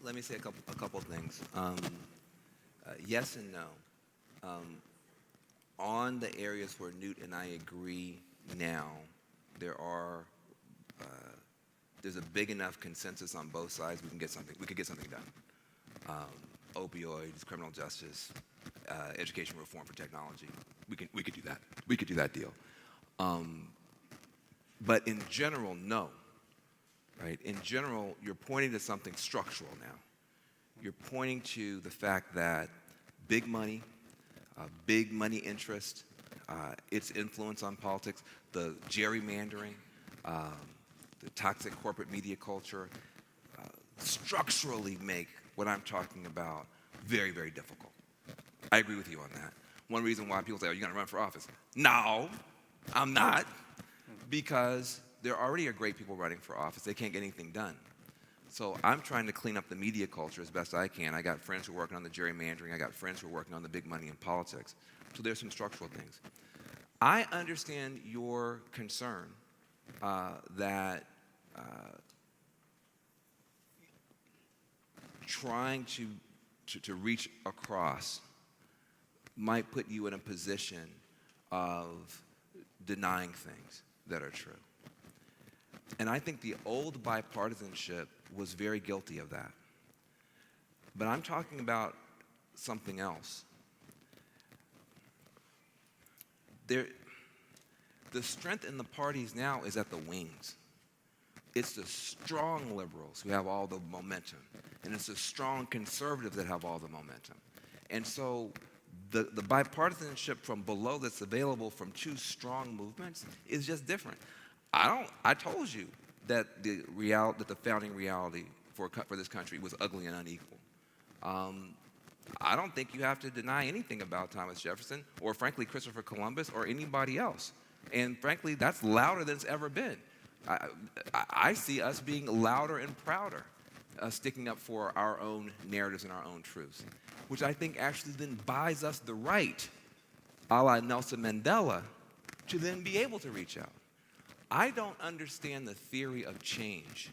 Let me say a couple things. Yes and no. On the areas where Newt and I agree now, there are there's a big enough consensus on both sides, we could get something done. Opioids, criminal justice, education reform for technology. We could do that. We could do that deal. But in general, no. Right? In general, you're pointing to something structural now. You're pointing to the fact that big money interest, its influence on politics, the gerrymandering, the toxic corporate media culture, structurally make what I'm talking about very, very difficult. I agree with you on that. One reason why people say, "Are you going to run for office?" No, I'm not, because there already are great people running for office. They can't get anything done. So I'm trying to clean up the media culture as best I can. I got friends who are working on the gerrymandering. I got friends who are working on the big money in politics. So there's some structural things. I understand your concern that trying to reach across might put you in a position of denying things that are true. And I think the old bipartisanship was very guilty of that. But I'm talking about something else. The strength in the parties now is at the wings. It's the strong liberals who have all the momentum, and it's the strong conservatives that have all the momentum. And so the bipartisanship from below that's available from two strong movements is just different. I told you that the founding reality for this country was ugly and unequal. I don't think you have to deny anything about Thomas Jefferson or, frankly, Christopher Columbus or anybody else. And, frankly, that's louder than it's ever been. I see us being louder and prouder, sticking up for our own narratives and our own truths, which I think actually then buys us the right, a la Nelson Mandela, to then be able to reach out. I don't understand the theory of change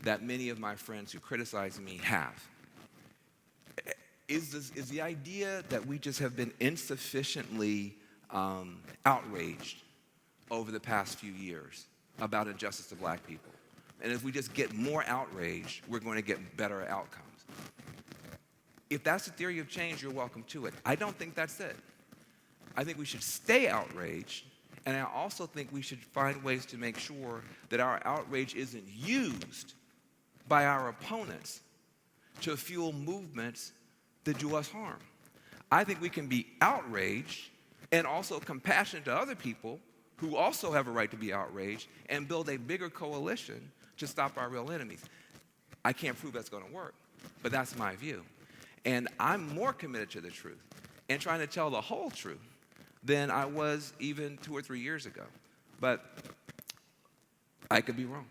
that many of my friends who criticize me have. Is the idea that we just have been insufficiently outraged over the past few years about injustice to black people. And if we just get more outraged, we're going to get better outcomes. If that's the theory of change, you're welcome to it. I don't think that's it. I think we should stay outraged, and I also think we should find ways to make sure that our outrage isn't used by our opponents to fuel movements that do us harm. I think we can be outraged and also compassionate to other people who also have a right to be outraged and build a bigger coalition to stop our real enemies. I can't prove that's going to work, but that's my view. And I'm more committed to the truth and trying to tell the whole truth than I was even 2 or 3 years ago. But I could be wrong.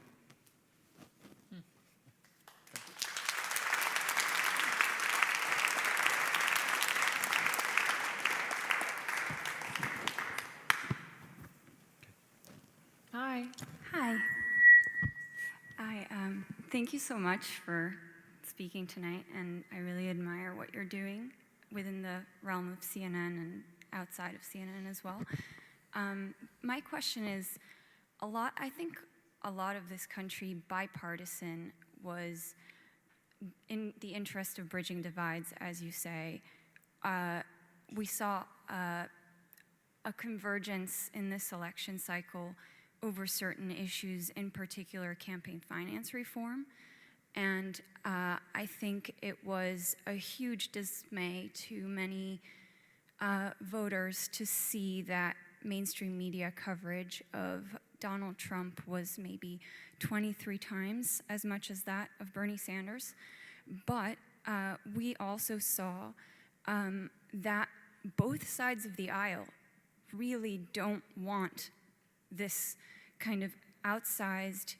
Hi.
Hi. Thank you so much for speaking tonight, and I really admire what you're doing within the realm of CNN and outside of CNN as well. My question is, I think a lot of this country, bipartisan, was in the interest of bridging divides, as you say. We saw a convergence in this election cycle over certain issues, in particular campaign finance reform. And I think it was a huge dismay to many voters to see that mainstream media coverage of Donald Trump was maybe 23 times as much as that of Bernie Sanders. But we also saw that both sides of the aisle really don't want this kind of outsized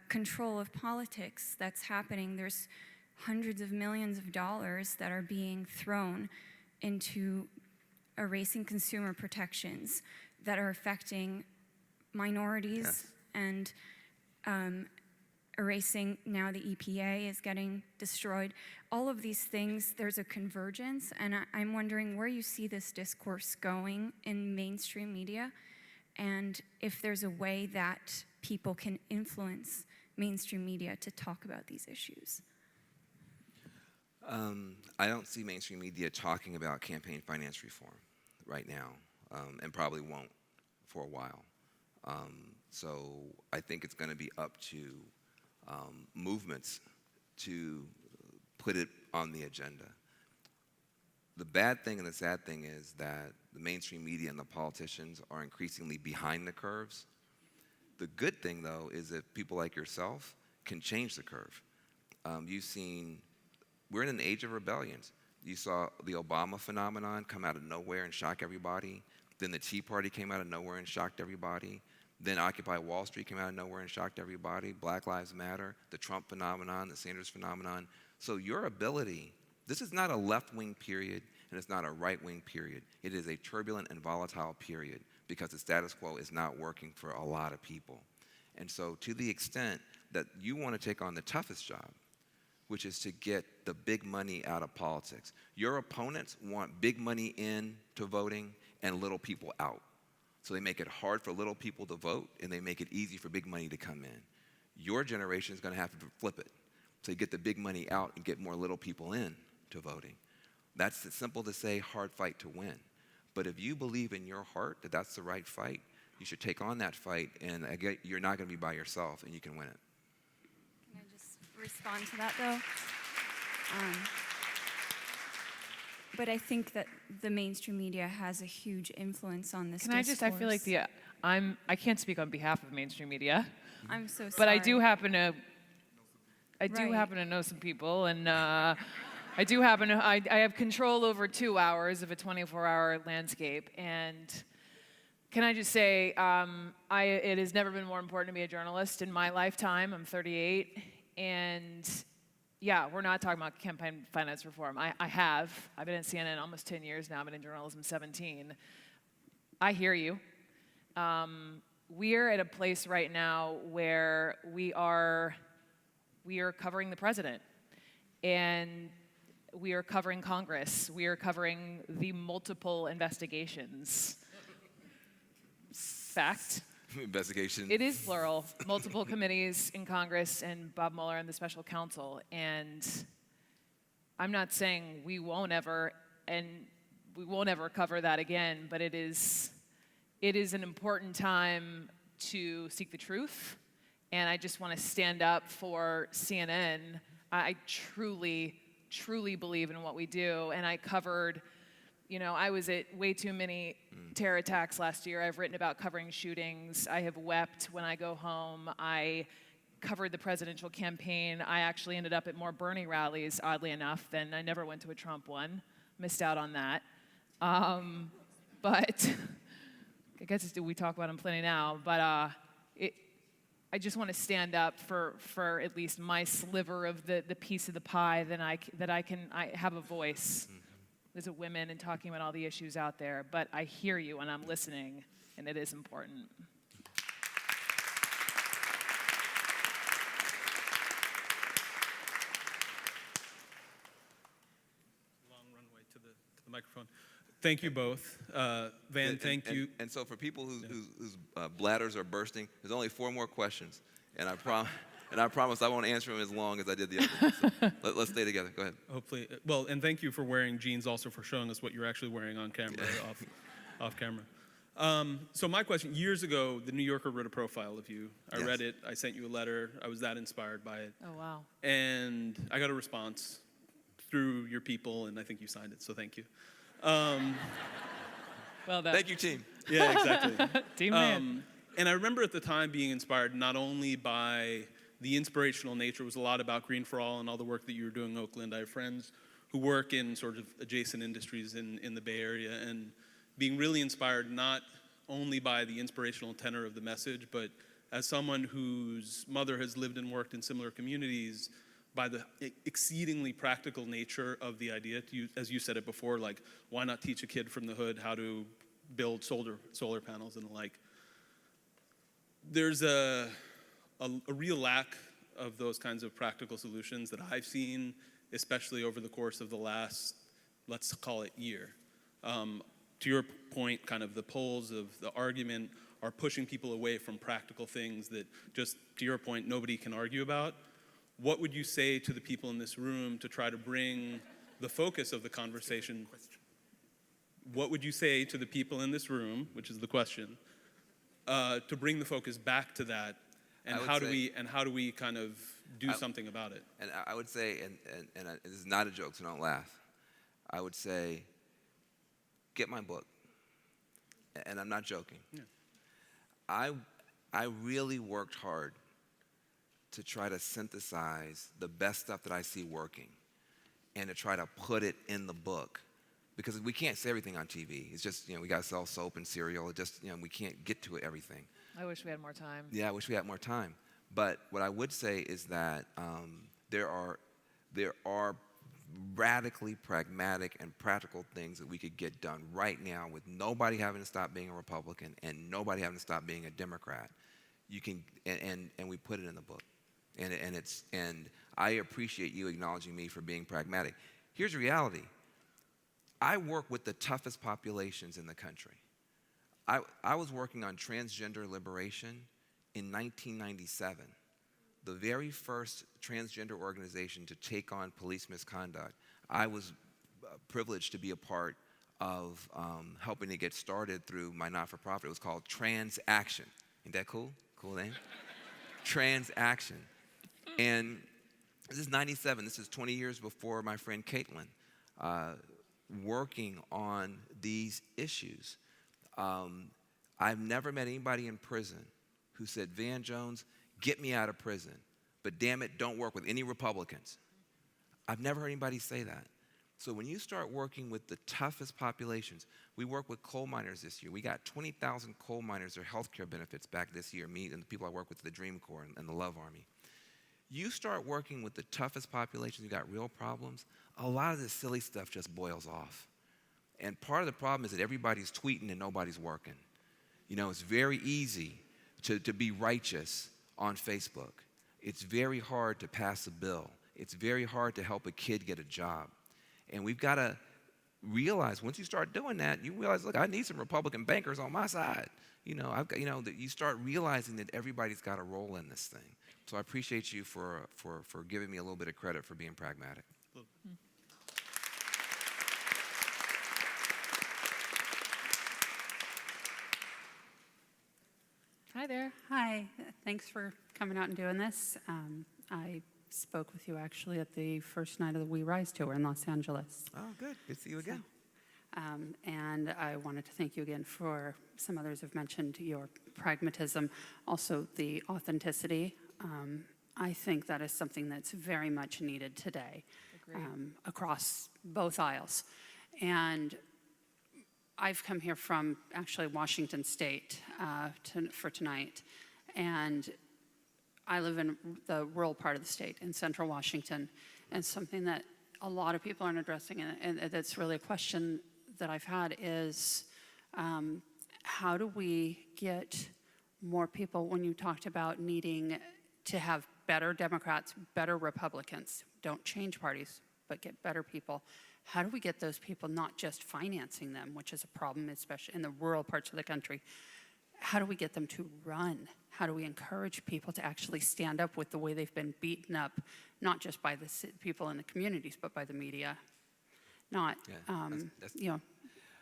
control of politics that's happening. There's hundreds of millions of dollars that are being thrown into erasing consumer protections that are affecting minorities. Yes. And erasing, now the EPA is getting destroyed. All of these things, there's a convergence, and I'm wondering where you see this discourse going in mainstream media, and if there's a way that people can influence mainstream media to talk about these issues?
I don't see mainstream media talking about campaign finance reform right now, and probably won't for a while. So I think it's going to be up to movements to put it on the agenda. The bad thing and the sad thing is that the mainstream media and the politicians are increasingly behind the curves. The good thing, though, is that people like yourself can change the curve. You've seen, we're in an age of rebellions. You saw the Obama phenomenon come out of nowhere and shock everybody. Then the Tea Party came out of nowhere and shocked everybody. Then Occupy Wall Street came out of nowhere and shocked everybody. Black Lives Matter, the Trump phenomenon, the Sanders phenomenon. So your ability, this is not a left-wing period and it's not a right-wing period. It is a turbulent and volatile period because the status quo is not working for a lot of people. And so to the extent that you want to take on the toughest job, which is to get the big money out of politics. Your opponents want big money into voting and little people out. So they make it hard for little people to vote and they make it easy for big money to come in. Your generation is going to have to flip it. So you get the big money out and get more little people in to voting. That's simple to say, hard fight to win. But if you believe in your heart that that's the right fight, you should take on that fight and you're not going to be by yourself and you can win it.
Can I just respond to that, though? But I think that the mainstream media has a huge influence on this discourse.
I feel like I can't speak on behalf of mainstream media,
I'm so sorry.
but I do happen to
Right.
know some people, and I have control over 2 hours of a 24-hour landscape. And can I just say, it has never been more important to be a journalist in my lifetime. I'm 38, and yeah, we're not talking about campaign finance reform. I've been at CNN almost 10 years now. I've been in journalism 17. I hear you. We're at a place right now where we are covering the president, and we are covering Congress. We are covering the multiple investigations. Fact.
Investigation.
It is plural. Multiple committees in Congress and Bob Mueller and the special counsel. And I'm not saying we won't ever cover that again, but it is an important time to seek the truth. And I just want to stand up for CNN. I truly, truly believe in what we do. And I covered, I was at way too many terror attacks last year. I've written about covering shootings. I have wept when I go home. I covered the presidential campaign. I actually ended up at more Bernie rallies, oddly enough, than I never went to a Trump one. Missed out on that. But I guess we talk about him plenty now. But I just want to stand up for at least my sliver of the piece of the pie that I have a voice. As a woman and talking about all the issues out there, but I hear you and I'm listening, and it is important.
Long runway to the microphone. Thank you both. Van, thank you.
And so for people whose bladders are bursting, there's only 4 more questions, and I promise I won't answer them as long as I did the other ones. So let's stay together. Go ahead.
Hopefully. Well, and thank you for wearing jeans, also for showing us what you're actually wearing on camera, off camera. So my question, years ago, the New Yorker wrote a profile of you. I read it. I sent you a letter. I was that inspired by it.
Oh, wow.
And I got a response through your people, and I think you signed it, so thank you.
Well done.
Thank you, team.
Yeah, exactly.
Team man.
And I remember at the time being inspired not only by the inspirational nature. It was a lot about Green for All and all the work that you were doing in Oakland. I have friends who work in sort of adjacent industries in the Bay Area, and being really inspired not only by the inspirational tenor of the message, but as someone whose mother has lived and worked in similar communities, by the exceedingly practical nature of the idea. As you said it before, like, why not teach a kid from the hood how to build solar panels and the like? There's a real lack of those kinds of practical solutions that I've seen, especially over the course of the last, let's call it, year. To your point, kind of the poles of the argument are pushing people away from practical things that, just to your point, nobody can argue about. What would you say to the people in this room to try to bring the focus of the conversation? What would you say to the people in this room, which is the question, to bring the focus back to that, and how do we kind of do something about it?
And I would say, and this is not a joke, so don't laugh. I would say, get my book, and I'm not joking.
Yeah.
I really worked hard to try to synthesize the best stuff that I see working, and to try to put it in the book. Because we can't say everything on TV. It's just, we got to sell soap and cereal. It just, we can't get to everything.
I wish we had more time.
Yeah, I wish we had more time. But what I would say is that there are radically pragmatic and practical things that we could get done right now with nobody having to stop being a Republican and nobody having to stop being a Democrat. You can, and we put it in the book. And I appreciate you acknowledging me for being pragmatic. Here's the reality. I work with the toughest populations in the country. I was working on transgender liberation in 1997, the very first transgender organization to take on police misconduct. I was privileged to be a part of helping to get started through my not-for-profit. It was called Transaction. Ain't that cool? Cool name? Transaction. And this is 97. This is 20 years before my friend Caitlin. Working on these issues. I've never met anybody in prison who said, Van Jones, get me out of prison, but damn it, don't work with any Republicans. I've never heard anybody say that. So when you start working with the toughest populations, we work with coal miners this year. We got 20,000 coal miners, their health care benefits back this year, me and the people I work with, the Dream Corps and the Love Army. You start working with the toughest populations, you got real problems, a lot of this silly stuff just boils off. And part of the problem is that everybody's tweeting and nobody's working. It's very easy to be righteous on Facebook. It's very hard to pass a bill. It's very hard to help a kid get a job. And we've got to realize, once you start doing that, you realize, look, I need some Republican bankers on my side. That you start realizing that everybody's got a role in this thing. So I appreciate you for giving me a little bit of credit for being pragmatic.
Hi there.
Hi, thanks for coming out and doing this. I spoke with you actually at the first night of the We Rise tour in Los Angeles.
Oh, good. Good to see you again.
And I wanted to thank you again for, some others have mentioned your pragmatism, also the authenticity. I think that is something that's very much needed today across both aisles. And I've come here from actually Washington State for tonight, and I live in the rural part of the state in central Washington, and something that a lot of people aren't addressing, and that's really a question that I've had is, how do we get more people, when you talked about needing to have better Democrats, better Republicans, don't change parties, but get better people. How do we get those people not just financing them, which is a problem, especially in the rural parts of the country? How do we get them to run? How do we encourage people to actually stand up with the way they've been beaten up, not just by the people in the communities, but by the media? Not,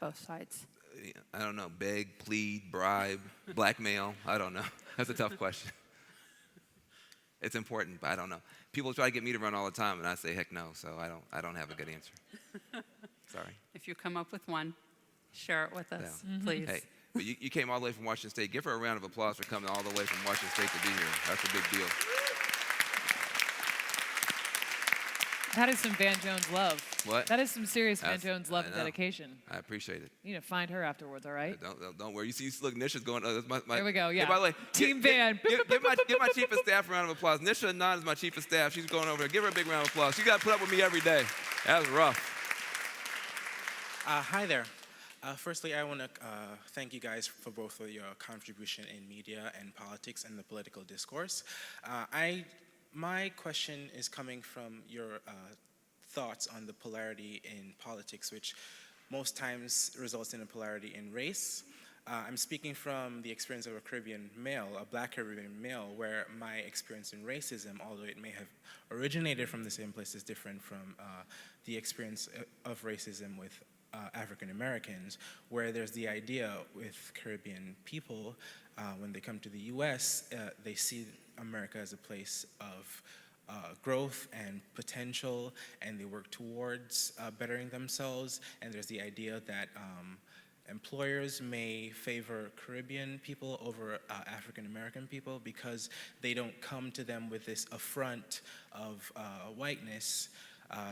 both sides.
I don't know, beg, plead, bribe, blackmail, I don't know. That's a tough question. It's important, but I don't know. People try to get me to run all the time, and I say, heck no, so I don't have a good answer. Sorry.
If you come up with one, share it with us, please.
Hey, but you came all the way from Washington State. Give her a round of applause for coming all the way from Washington State to be here. That's a big deal.
That is some Van Jones love.
What?
That is some serious Van Jones love and dedication.
I appreciate it.
You need to find her afterwards, all right?
Don't worry. You see, look, Nisha's going. That's my,
There we go. Yeah.
Hey, by the way,
Team Van.
Give my chief of staff a round of applause. Nisha Anand is my chief of staff. She's going over there. Give her a big round of applause. She got to put up with me every day. That was rough.
Hi there. Firstly, I want to thank you guys for both of your contribution in media and politics and the political discourse. My question is coming from your thoughts on the polarity in politics, which most times results in a polarity in race. I'm speaking from the experience of a Caribbean male, a black Caribbean male, where my experience in racism, although it may have originated from the same place, is different from the experience of racism with African Americans, where there's the idea with Caribbean people, when they come to the US, they see America as a place of growth and potential, and they work towards bettering themselves. And there's the idea that employers may favor Caribbean people over African American people because they don't come to them with this affront of whiteness,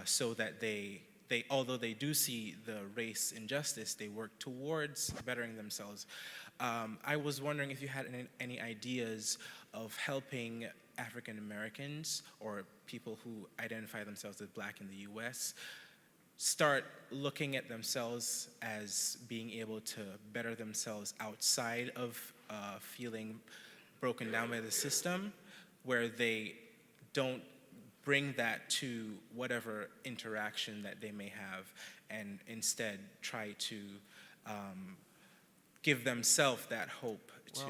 so that they, although they do see the race injustice, they work towards bettering themselves. I was wondering if you had any ideas of helping African Americans or people who identify themselves as black in the US start looking at themselves as being able to better themselves outside of feeling broken down by the system, where they don't bring that to whatever interaction that they may have, and instead try to give themselves that hope to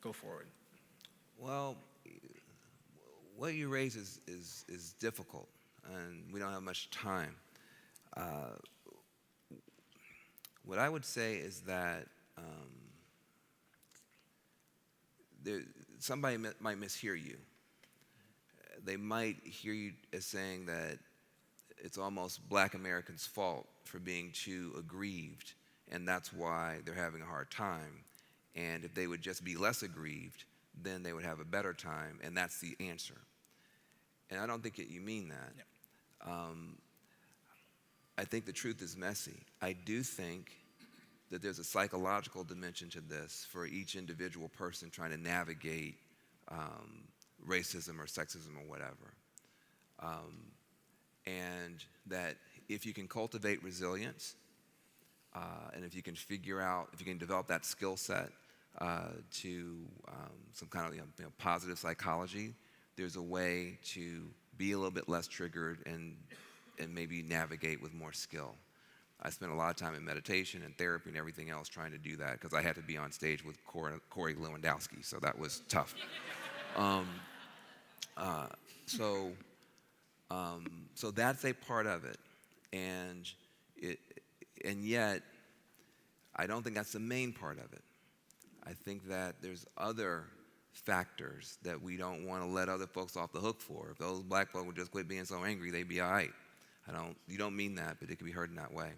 go forward.
Well, what you raise is difficult, and we don't have much time. What I would say is that somebody might mishear you. They might hear you as saying that it's almost black Americans' fault for being too aggrieved, and that's why they're having a hard time. And if they would just be less aggrieved, then they would have a better time, and that's the answer. And I don't think that you mean that.
Yeah.
I think the truth is messy. I do think that there's a psychological dimension to this for each individual person trying to navigate racism or sexism or whatever. And that if you can cultivate resilience, and if you can figure out, if you can develop that skill set to some kind of positive psychology, there's a way to be a little bit less triggered and maybe navigate with more skill. I spent a lot of time in meditation and therapy and everything else trying to do that because I had to be on stage with Corey Lewandowski, so that was tough. So that's a part of it, and yet I don't think that's the main part of it. I think that there's other factors that we don't want to let other folks off the hook for. If those black folks would just quit being so angry, they'd be all right. You don't mean that, but it can be heard in that way.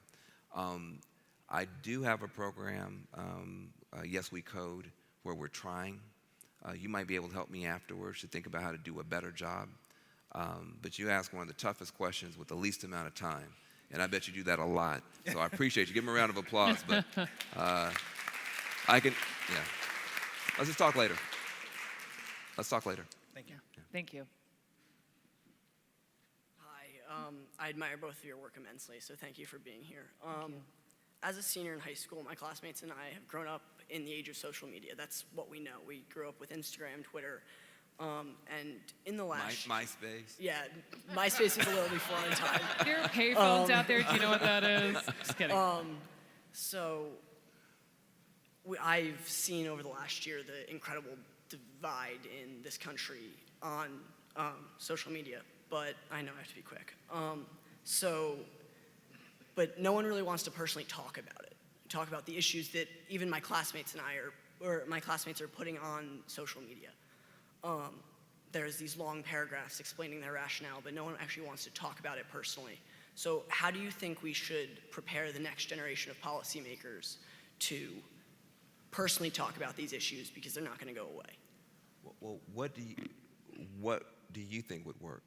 I do have a program, Yes We Code, where we're trying. You might be able to help me afterwards to think about how to do a better job. But you ask one of the toughest questions with the least amount of time, and I bet you do that a lot. So I appreciate you. Give me a round of applause. But yeah. Let's just talk later. Let's talk later.
Thank you.
Yeah.
Thank you.
Hi, I admire both of your work immensely, so thank you for being here.
Thank you.
As a senior in high school, my classmates and I have grown up in the age of social media. That's what we know. We grew up with Instagram, Twitter, and in the last...
MySpace?
Yeah, MySpace was a little before our time.
There are payphones out there. Do you know what that is? Just kidding.
I've seen over the last year the incredible divide in this country on social media, but I know I have to be quick. But no one really wants to personally talk about the issues that even my classmates and my classmates are putting on social media. There's these long paragraphs explaining their rationale, but no one actually wants to talk about it personally. So how do you think we should prepare the next generation of policymakers to personally talk about these issues, because they're not going to go away?
Well, what do you think would work?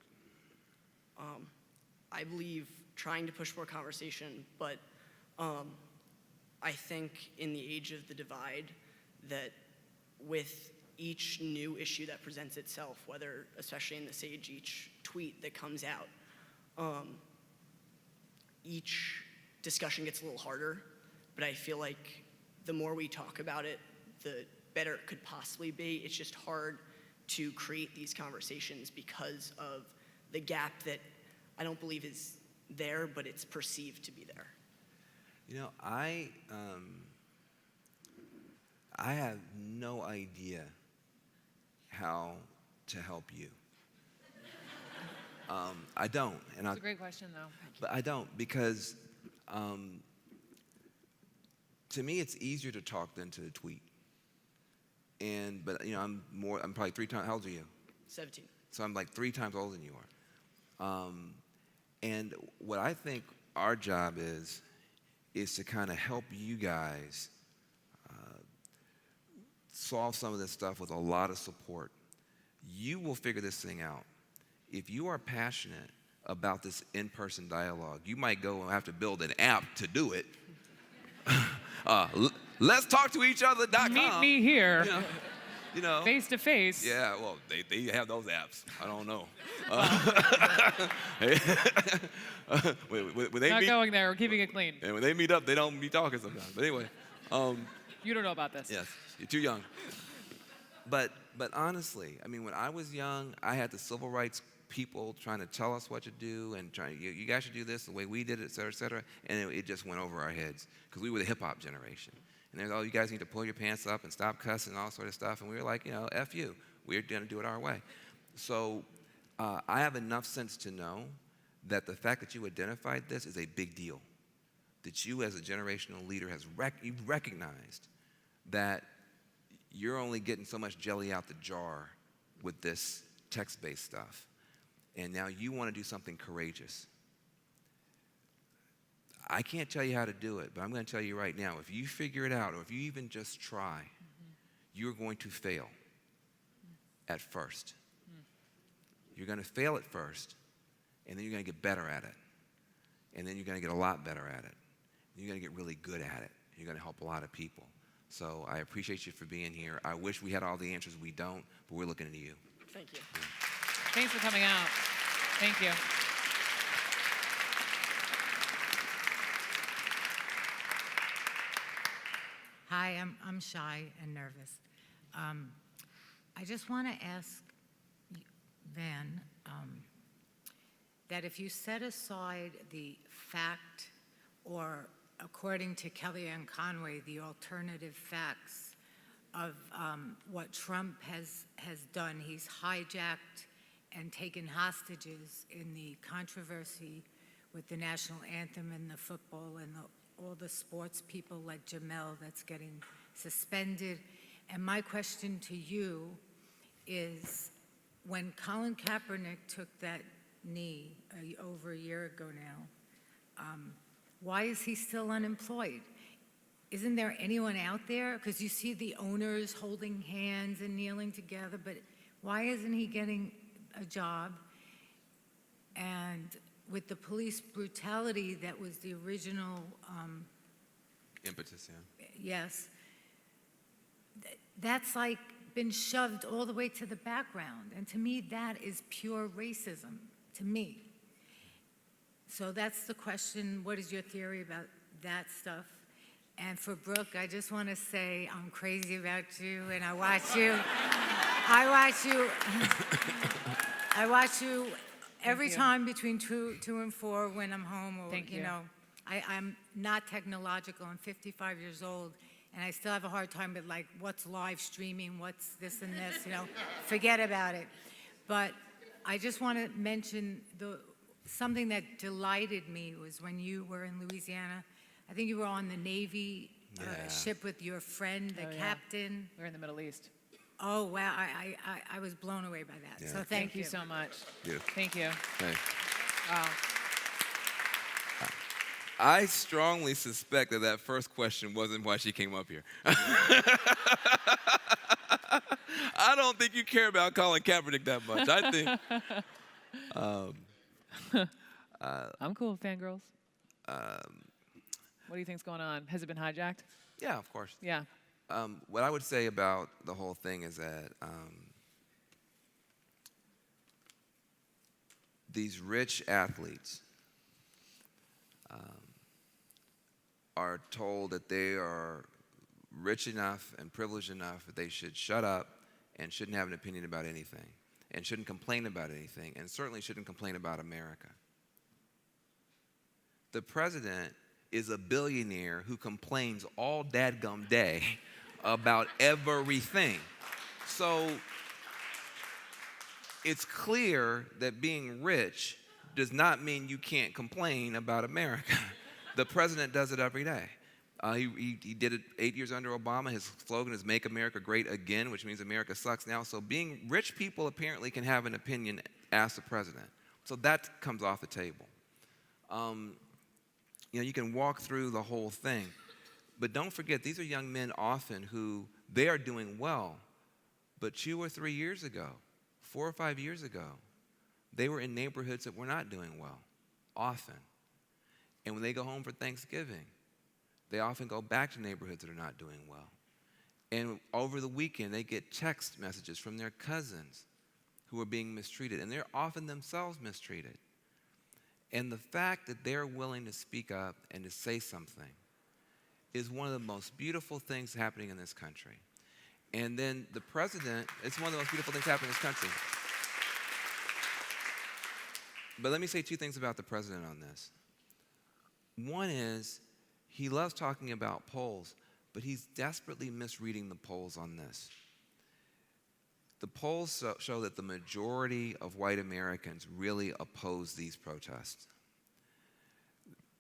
I believe trying to push more conversation, but I think in the age of the divide, that with each new issue that presents itself, whether, especially in this age, each tweet that comes out, each discussion gets a little harder, but I feel like the more we talk about it, the better it could possibly be. It's just hard to create these conversations because of the gap that I don't believe is there, but it's perceived to be there.
You know, I have no idea how to help you. I don't. And
That's a great question, though.
But I don't, because to me it's easier to talk than to tweet. But I'm probably 3 times, how old are you?
17.
So I'm like 3 times older than you are. And what I think our job is to kind of help you guys solve some of this stuff with a lot of support. You will figure this thing out. If you are passionate about this in-person dialogue, you might go and have to build an app to do it. Let's talk to each other.com.
Meet me here.
You know,
face to face.
Yeah, well, they have those apps. I don't know. When they
Not
meet,
going there. We're keeping it clean.
and when they meet up, they don't be talking sometimes. But anyway,
You don't know about this.
yes, you're too young. But honestly, I mean, when I was young, I had the civil rights people trying to tell us what to do and you guys should do this the way we did it, et cetera, and it just went over our heads because we were the hip-hop generation. And they're, oh, you guys need to pull your pants up and stop cussing and all sort of stuff. And we were like, F you. We're going to do it our way. So I have enough sense to know that the fact that you identified this is a big deal. That you as a generational leader you've recognized that you're only getting so much jelly out the jar with this text-based stuff. And now you want to do something courageous. I can't tell you how to do it, but I'm going to tell you right now, if you figure it out, or if you even just try, you're going to fail at first. You're going to fail at first, and then you're going to get better at it. And then you're going to get a lot better at it. And you're going to get really good at it. You're going to help a lot of people. So I appreciate you for being here. I wish we had all the answers. We don't, but we're looking into you.
Thank you.
Yeah.
Thanks for coming out. Thank you.
Hi, I'm shy and nervous. I just want to ask Van that if you set aside the fact, or according to Kellyanne Conway, the alternative facts of what Trump has done, he's hijacked and taken hostages in the controversy with the national anthem and the football and all the sports people like Jamel that's getting suspended. And my question to you is, when Colin Kaepernick took that knee over a year ago now, why is he still unemployed? Isn't there anyone out there? Because you see the owners holding hands and kneeling together, but why isn't he getting a job? And with the police brutality that was the original
Impetus, yeah.
yes, that's like been shoved all the way to the background. And to me, that is pure racism, to me. So that's the question. What is your theory about that stuff? And for Brooke, I just want to say I'm crazy about you, and I watch you. I watch you every time between 2 and 4 when I'm home. Or,
Thank you.
I'm not technological. I'm 55 years old, and I still have a hard time with, like, what's live streaming, what's this and this, forget about it. But I just want to mention something that delighted me was when you were in Louisiana. I think you were on the Navy ship with your friend, the captain.
We're in the Middle East.
Oh, wow. I was blown away by that.
Yeah.
So thank you
so much.
Yeah.
Thank you.
Hey.
Wow.
I strongly suspect that first question wasn't why she came up here. I don't think you care about Colin Kaepernick that much. I think.
I'm cool with fangirls. What do you think's going on? Has it been hijacked?
Yeah, of course.
Yeah.
What I would say about the whole thing is that these rich athletes are told that they are rich enough and privileged enough that they should shut up and shouldn't have an opinion about anything and shouldn't complain about anything and certainly shouldn't complain about America. The president is a billionaire who complains all dadgum day about everything. So it's clear that being rich does not mean you can't complain about America. The president does it every day. He did it 8 years under Obama. His slogan is "Make America Great Again," which means America sucks now. So rich people apparently can have an opinion, ask the president. So that comes off the table. You can walk through the whole thing. But don't forget, these are young men often who, they are doing well. But 2 or 3 years ago, 4 or 5 years ago, they were in neighborhoods that were not doing well, often. And when they go home for Thanksgiving, they often go back to neighborhoods that are not doing well. And over the weekend, they get text messages from their cousins who are being mistreated, and they're often themselves mistreated. And the fact that they're willing to speak up and to say something is one of the most beautiful things happening in this country. And then the president, it's one of the most beautiful things happening in this country. But let me say 2 things about the president on this. One is, he loves talking about polls, but he's desperately misreading the polls on this. The polls show that the majority of white Americans really oppose these protests.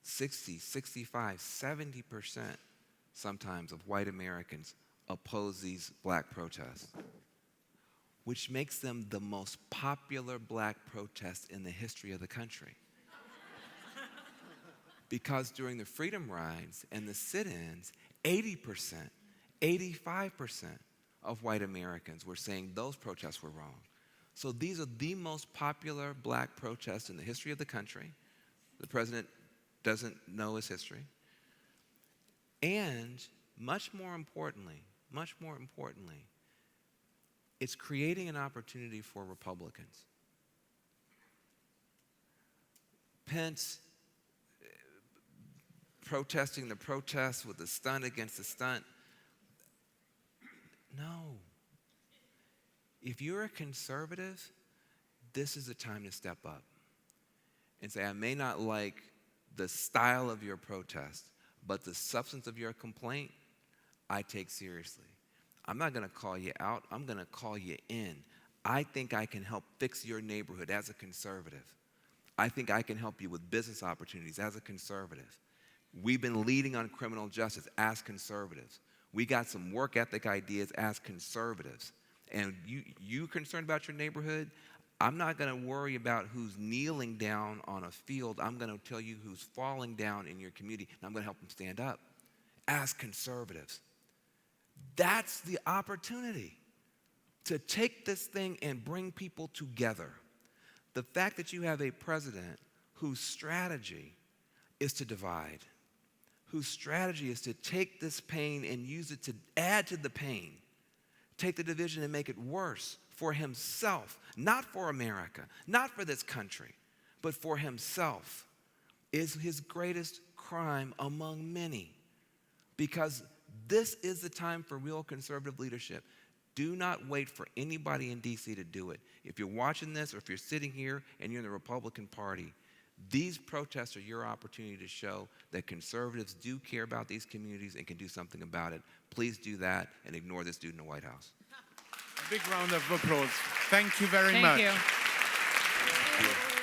60, 65, 70% sometimes of white Americans oppose these black protests, which makes them the most popular black protest in the history of the country. Because during the freedom rides and the sit-ins, 80%, 85% of white Americans were saying those protests were wrong. So these are the most popular black protests in the history of the country. The president doesn't know his history. And much more importantly, it's creating an opportunity for Republicans. Pence protesting the protests with a stunt against a stunt. No. If you're a conservative, this is the time to step up and say, I may not like the style of your protest, but the substance of your complaint, I take seriously. I'm not going to call you out. I'm going to call you in. I think I can help fix your neighborhood as a conservative. I think I can help you with business opportunities as a conservative. We've been leading on criminal justice as conservatives. We got some work ethic ideas as conservatives. And you concerned about your neighborhood? I'm not going to worry about who's kneeling down on a field. I'm going to tell you who's falling down in your community, and I'm going to help them stand up as conservatives. That's the opportunity to take this thing and bring people together. The fact that you have a president whose strategy is to divide, whose strategy is to take this pain and use it to add to the pain, take the division and make it worse for himself, not for America, not for this country, but for himself, is his greatest crime among many. Because this is the time for real conservative leadership. Do not wait for anybody in D.C. to do it. If you're watching this or if you're sitting here and you're in the Republican Party, these protests are your opportunity to show that conservatives do care about these communities and can do something about it. Please do that and ignore this dude in the White House.
A big round of applause. Thank you very much.
Thank you.